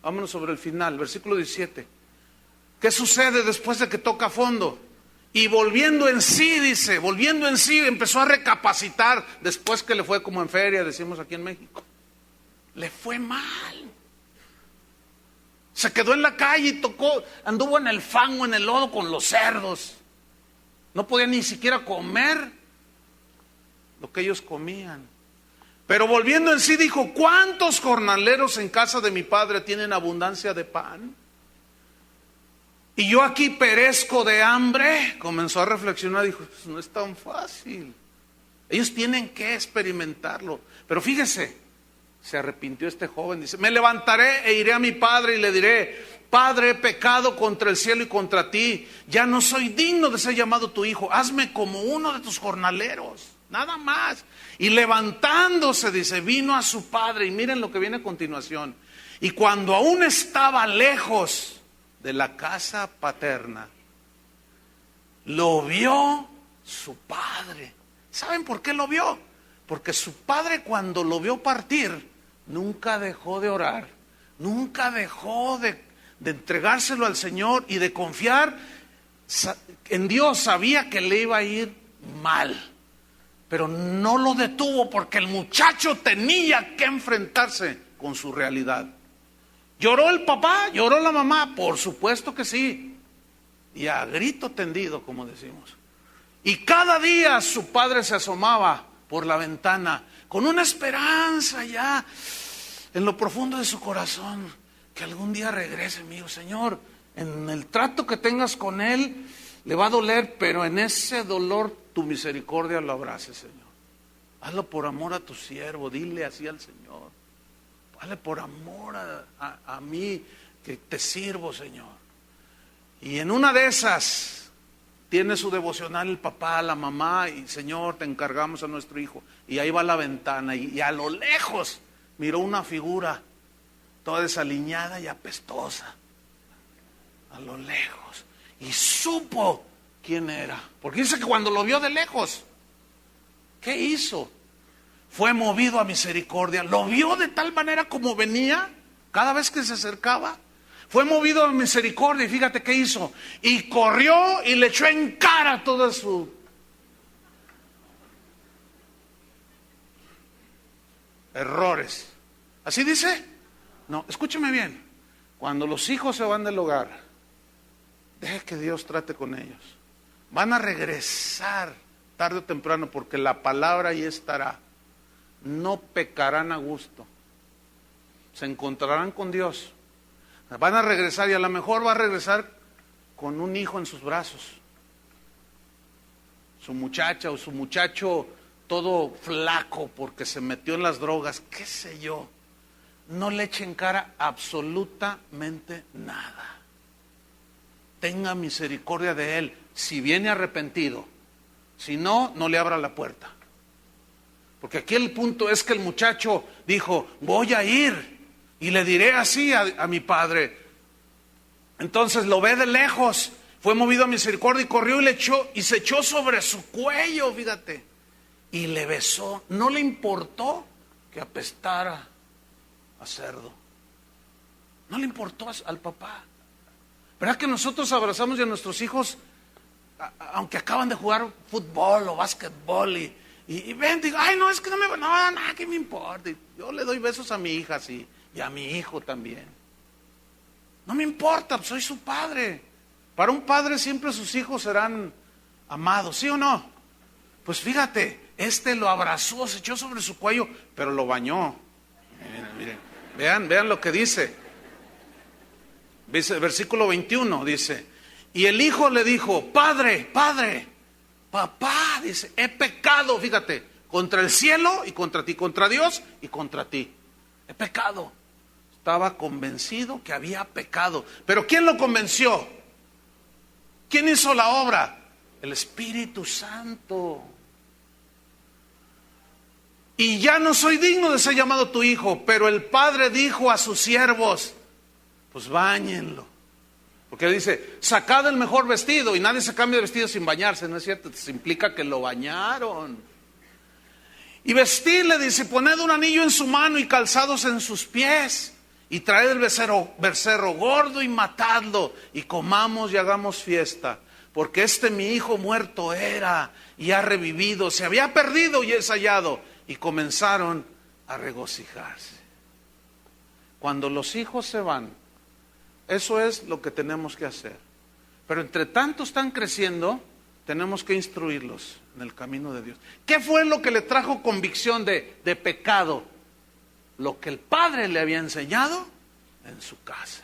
Vámonos sobre el final, versículo 17. ¿Qué sucede después de que toca fondo? Y volviendo en sí, dice, volviendo en sí, empezó a recapacitar después que le fue como en feria, decimos aquí en México. Le fue mal. Se quedó en la calle y tocó, anduvo en el fango, en el lodo con los cerdos. No podía ni siquiera comer lo que ellos comían. Pero volviendo en sí dijo, ¿cuántos jornaleros en casa de mi padre tienen abundancia de pan? Y yo aquí perezco de hambre. Comenzó a reflexionar, dijo, pues no es tan fácil. Ellos tienen que experimentarlo. Pero fíjese, se arrepintió este joven, dice, me levantaré e iré a mi padre y le diré, Padre, he pecado contra el cielo y contra ti, ya no soy digno de ser llamado tu hijo, hazme como uno de tus jornaleros, nada más. Y levantándose, dice, vino a su padre, y miren lo que viene a continuación. Y cuando aún estaba lejos de la casa paterna, lo vio su padre. ¿Saben por qué lo vio? Porque su padre, cuando lo vio partir, nunca dejó de orar, nunca dejó de entregárselo al Señor y de confiar en Dios. Sabía que le iba a ir mal, pero no lo detuvo porque el muchacho tenía que enfrentarse con su realidad. ¿Lloró el papá? ¿Lloró la mamá? Por supuesto que sí, y a grito tendido, como decimos. Y cada día su padre se asomaba por la ventana con una esperanza ya en lo profundo de su corazón, que algún día regrese. Mi hijo, Señor, en el trato que tengas con él le va a doler, pero en ese dolor tu misericordia lo abrace, Señor. Hazlo por amor a tu siervo, dile así al Señor. Hazle por amor a mí, que te sirvo, Señor. Y en una de esas tiene su devocional el papá, la mamá, y Señor, te encargamos a nuestro hijo. Y ahí va a la ventana, y a lo lejos miró una figura toda desaliñada y apestosa, a lo lejos, y supo quién era, porque dice que cuando lo vio de lejos, ¿qué hizo? Fue movido a misericordia, lo vio de tal manera como venía, cada vez que se acercaba, fue movido a misericordia, y fíjate qué hizo, y corrió y le echó en cara toda su errores. ¿Así dice? No, escúcheme bien. Cuando los hijos se van del hogar, deje que Dios trate con ellos. Van a regresar tarde o temprano, porque la palabra ahí estará. No pecarán a gusto. Se encontrarán con Dios. Van a regresar, y a lo mejor va a regresar con un hijo en sus brazos. Su muchacha o su muchacho todo flaco porque se metió en las drogas, qué sé yo. No le echen cara absolutamente nada. Tenga misericordia de él, si viene arrepentido. Si no, no le abra la puerta. Porque aquí el punto es que el muchacho dijo, voy a ir y le diré así a mi padre. Entonces lo ve de lejos, fue movido a misericordia y corrió y se echó sobre su cuello, fíjate, y le besó. No le importó que apestara a cerdo. No le importó al papá. ¿Verdad que nosotros abrazamos a nuestros hijos aunque acaban de jugar fútbol o básquetbol y ven, digo, ay no, es que no me, no, nada, que me importa? Yo le doy besos a mi hija así, y a mi hijo también. No me importa, soy su padre. Para un padre siempre sus hijos serán amado, ¿sí o no? Pues fíjate, lo abrazó, se echó sobre su cuello, pero lo bañó. Miren, vean lo que dice. Versículo 21 dice, y el hijo le dijo, padre, papá, dice, he pecado, fíjate, contra el cielo y contra ti, contra Dios y contra ti. He pecado. Estaba convencido que había pecado. Pero ¿quién lo convenció? ¿Quién hizo la obra? El Espíritu Santo. Y ya no soy digno de ser llamado tu hijo, pero el padre dijo a sus siervos, pues báñenlo. Porque dice, sacad el mejor vestido, y nadie se cambia de vestido sin bañarse, ¿no es cierto? Eso implica que lo bañaron. Y vestirle, dice, poned un anillo en su mano y calzados en sus pies, y traed el becerro gordo y matadlo, y comamos y hagamos fiesta. Porque mi hijo muerto era, y ha revivido, se había perdido y es hallado. Y comenzaron a regocijarse. Cuando los hijos se van, eso es lo que tenemos que hacer. Pero entre tanto están creciendo, tenemos que instruirlos en el camino de Dios. ¿Qué fue lo que le trajo convicción de pecado? Lo que el padre le había enseñado en su casa.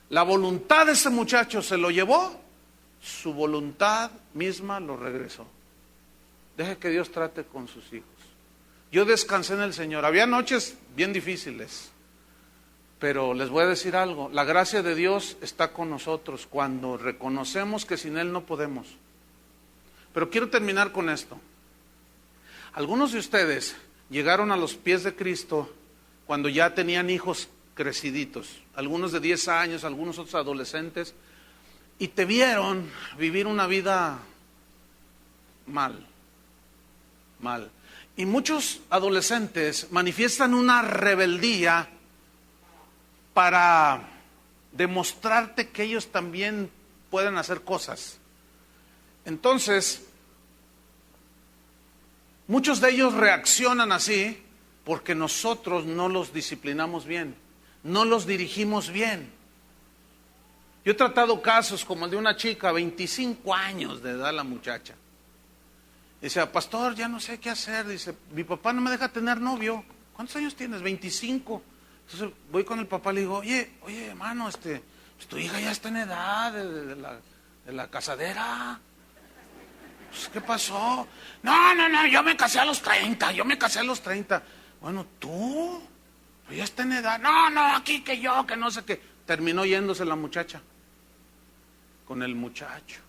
La voluntad de ese muchacho se lo llevó, su voluntad misma lo regresó. Deje que Dios trate con sus hijos. Yo descansé en el Señor. Había noches bien difíciles, pero les voy a decir algo. La gracia de Dios está con nosotros cuando reconocemos que sin Él no podemos. Pero quiero terminar con esto. Algunos de ustedes llegaron a los pies de Cristo cuando ya tenían hijos creciditos, algunos de 10 años, algunos otros adolescentes, y te vieron vivir una vida mal. Y muchos adolescentes manifiestan una rebeldía para demostrarte que ellos también pueden hacer cosas. Entonces, muchos de ellos reaccionan así porque nosotros no los disciplinamos bien, no los dirigimos bien. Yo he tratado casos como el de una chica, 25 años de edad la muchacha. Dice, pastor, ya no sé qué hacer. Dice, mi papá no me deja tener novio. ¿Cuántos años tienes? 25. Entonces voy con el papá y le digo, oye, hermano, pues tu hija ya está en edad de la casadera. Pues, ¿qué pasó? No, yo me casé a los 30. Bueno, tú, pues ya está en edad. No, aquí que yo, que no sé qué. Terminó yéndose la muchacha con el muchacho.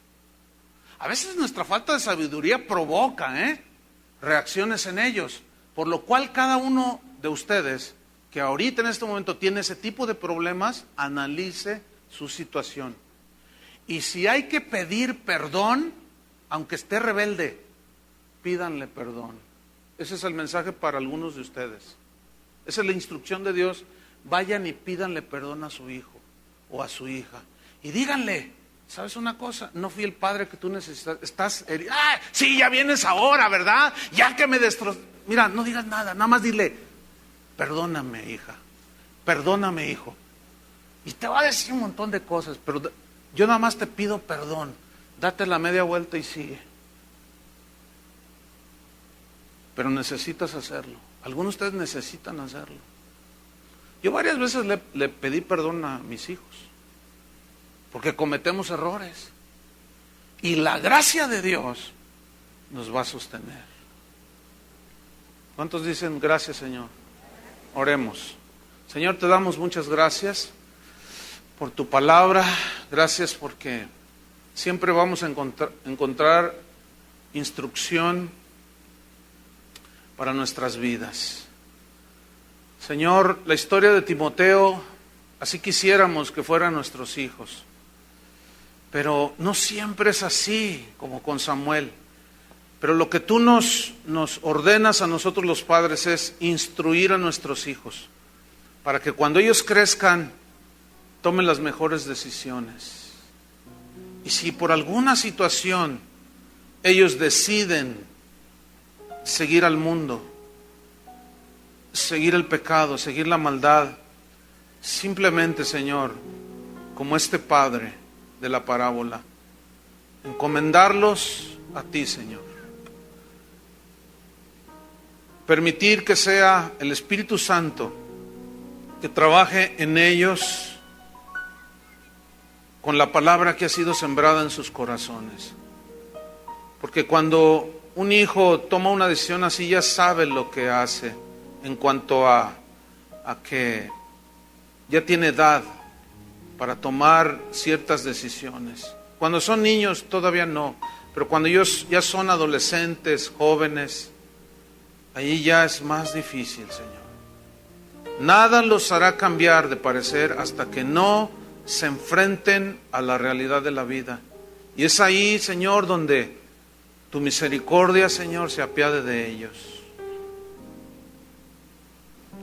A veces nuestra falta de sabiduría provoca reacciones en ellos, por lo cual cada uno de ustedes que ahorita en este momento tiene ese tipo de problemas, analice su situación. Y si hay que pedir perdón, aunque esté rebelde, pídanle perdón. Ese es el mensaje para algunos de ustedes. Esa es la instrucción de Dios. Vayan y pídanle perdón a su hijo o a su hija. Y díganle, ¿sabes una cosa? No fui el padre que tú necesitas. Estás herido. Sí, ya vienes ahora, ¿verdad? Ya que me destrozó. Mira, no digas nada, nada más dile, perdóname, hija. Perdóname, hijo. Y te va a decir un montón de cosas, pero yo nada más te pido perdón. Date la media vuelta y sigue. Pero necesitas hacerlo. Algunos de ustedes necesitan hacerlo. Yo varias veces le pedí perdón a mis hijos, porque cometemos errores. Y la gracia de Dios nos va a sostener. ¿Cuántos dicen gracias, Señor? Oremos. Señor, te damos muchas gracias por tu palabra. Gracias porque siempre vamos a encontrar instrucción para nuestras vidas. Señor, la historia de Timoteo, así quisiéramos que fueran nuestros hijos. Pero no siempre es así como con Samuel. Pero lo que tú nos ordenas a nosotros los padres es instruir a nuestros hijos, para que cuando ellos crezcan, tomen las mejores decisiones. Y si por alguna situación ellos deciden seguir al mundo, seguir el pecado, seguir la maldad, simplemente, Señor, como este padre de la parábola, encomendarlos a ti, Señor. Permitir que sea el Espíritu Santo que trabaje en ellos con la palabra que ha sido sembrada en sus corazones. Porque cuando un hijo toma una decisión así, ya sabe lo que hace en cuanto a que ya tiene edad para tomar ciertas decisiones. Cuando son niños todavía no, pero cuando ellos ya son adolescentes, jóvenes, ahí ya es más difícil, Señor. Nada los hará cambiar de parecer hasta que no se enfrenten a la realidad de la vida. Y es ahí, Señor, donde tu misericordia, Señor, se apiade de ellos.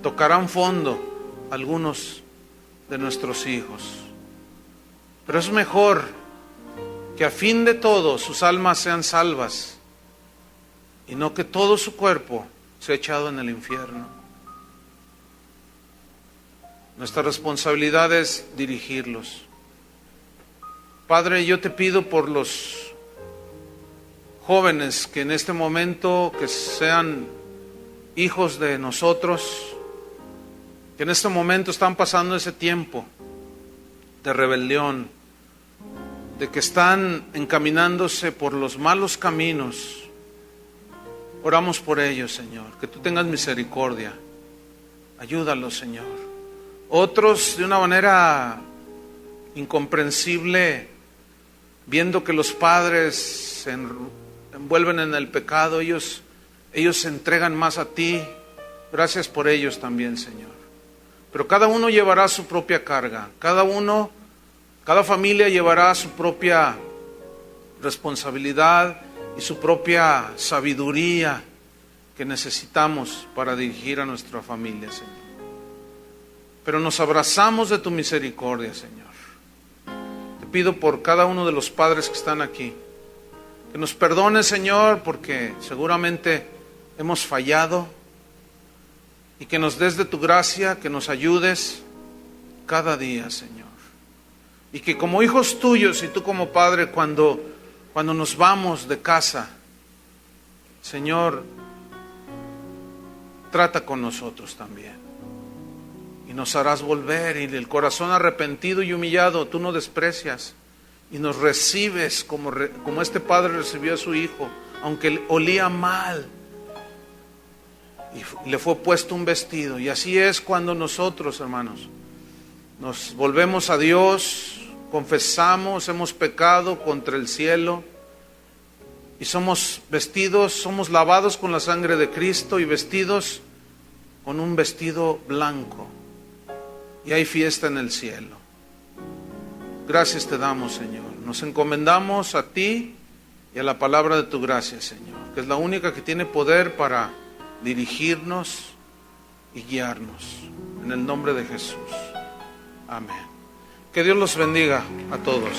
Tocarán fondo algunos de nuestros hijos, pero es mejor que a fin de todo sus almas sean salvas y no que todo su cuerpo sea echado en el infierno. Nuestra responsabilidad es dirigirlos. Padre, yo te pido por los jóvenes que en este momento, que sean hijos de nosotros, que en este momento están pasando ese tiempo de rebelión, de que están encaminándose por los malos caminos. Oramos por ellos, Señor, que tú tengas misericordia. Ayúdalos, Señor. Otros, de una manera incomprensible, viendo que los padres se envuelven en el pecado, ellos se entregan más a ti. Gracias por ellos también, Señor. Pero cada uno llevará su propia carga. Cada familia llevará su propia responsabilidad y su propia sabiduría que necesitamos para dirigir a nuestra familia, Señor. Pero nos abrazamos de tu misericordia, Señor. Te pido por cada uno de los padres que están aquí, que nos perdones, Señor, porque seguramente hemos fallado, y que nos des de tu gracia, que nos ayudes cada día, Señor. Y que como hijos tuyos y tú como padre, cuando nos vamos de casa, Señor, trata con nosotros también. Y nos harás volver, y el corazón arrepentido y humillado tú no desprecias, y nos recibes como este padre recibió a su hijo, aunque olía mal, y le fue puesto un vestido. Y así es cuando nosotros, hermanos, nos volvemos a Dios, confesamos, hemos pecado contra el cielo, y somos vestidos, somos lavados con la sangre de Cristo y vestidos con un vestido blanco. Y hay fiesta en el cielo. Gracias te damos, Señor. Nos encomendamos a ti y a la palabra de tu gracia, Señor, que es la única que tiene poder para dirigirnos y guiarnos. En el nombre de Jesús. Amén. Que Dios los bendiga a todos.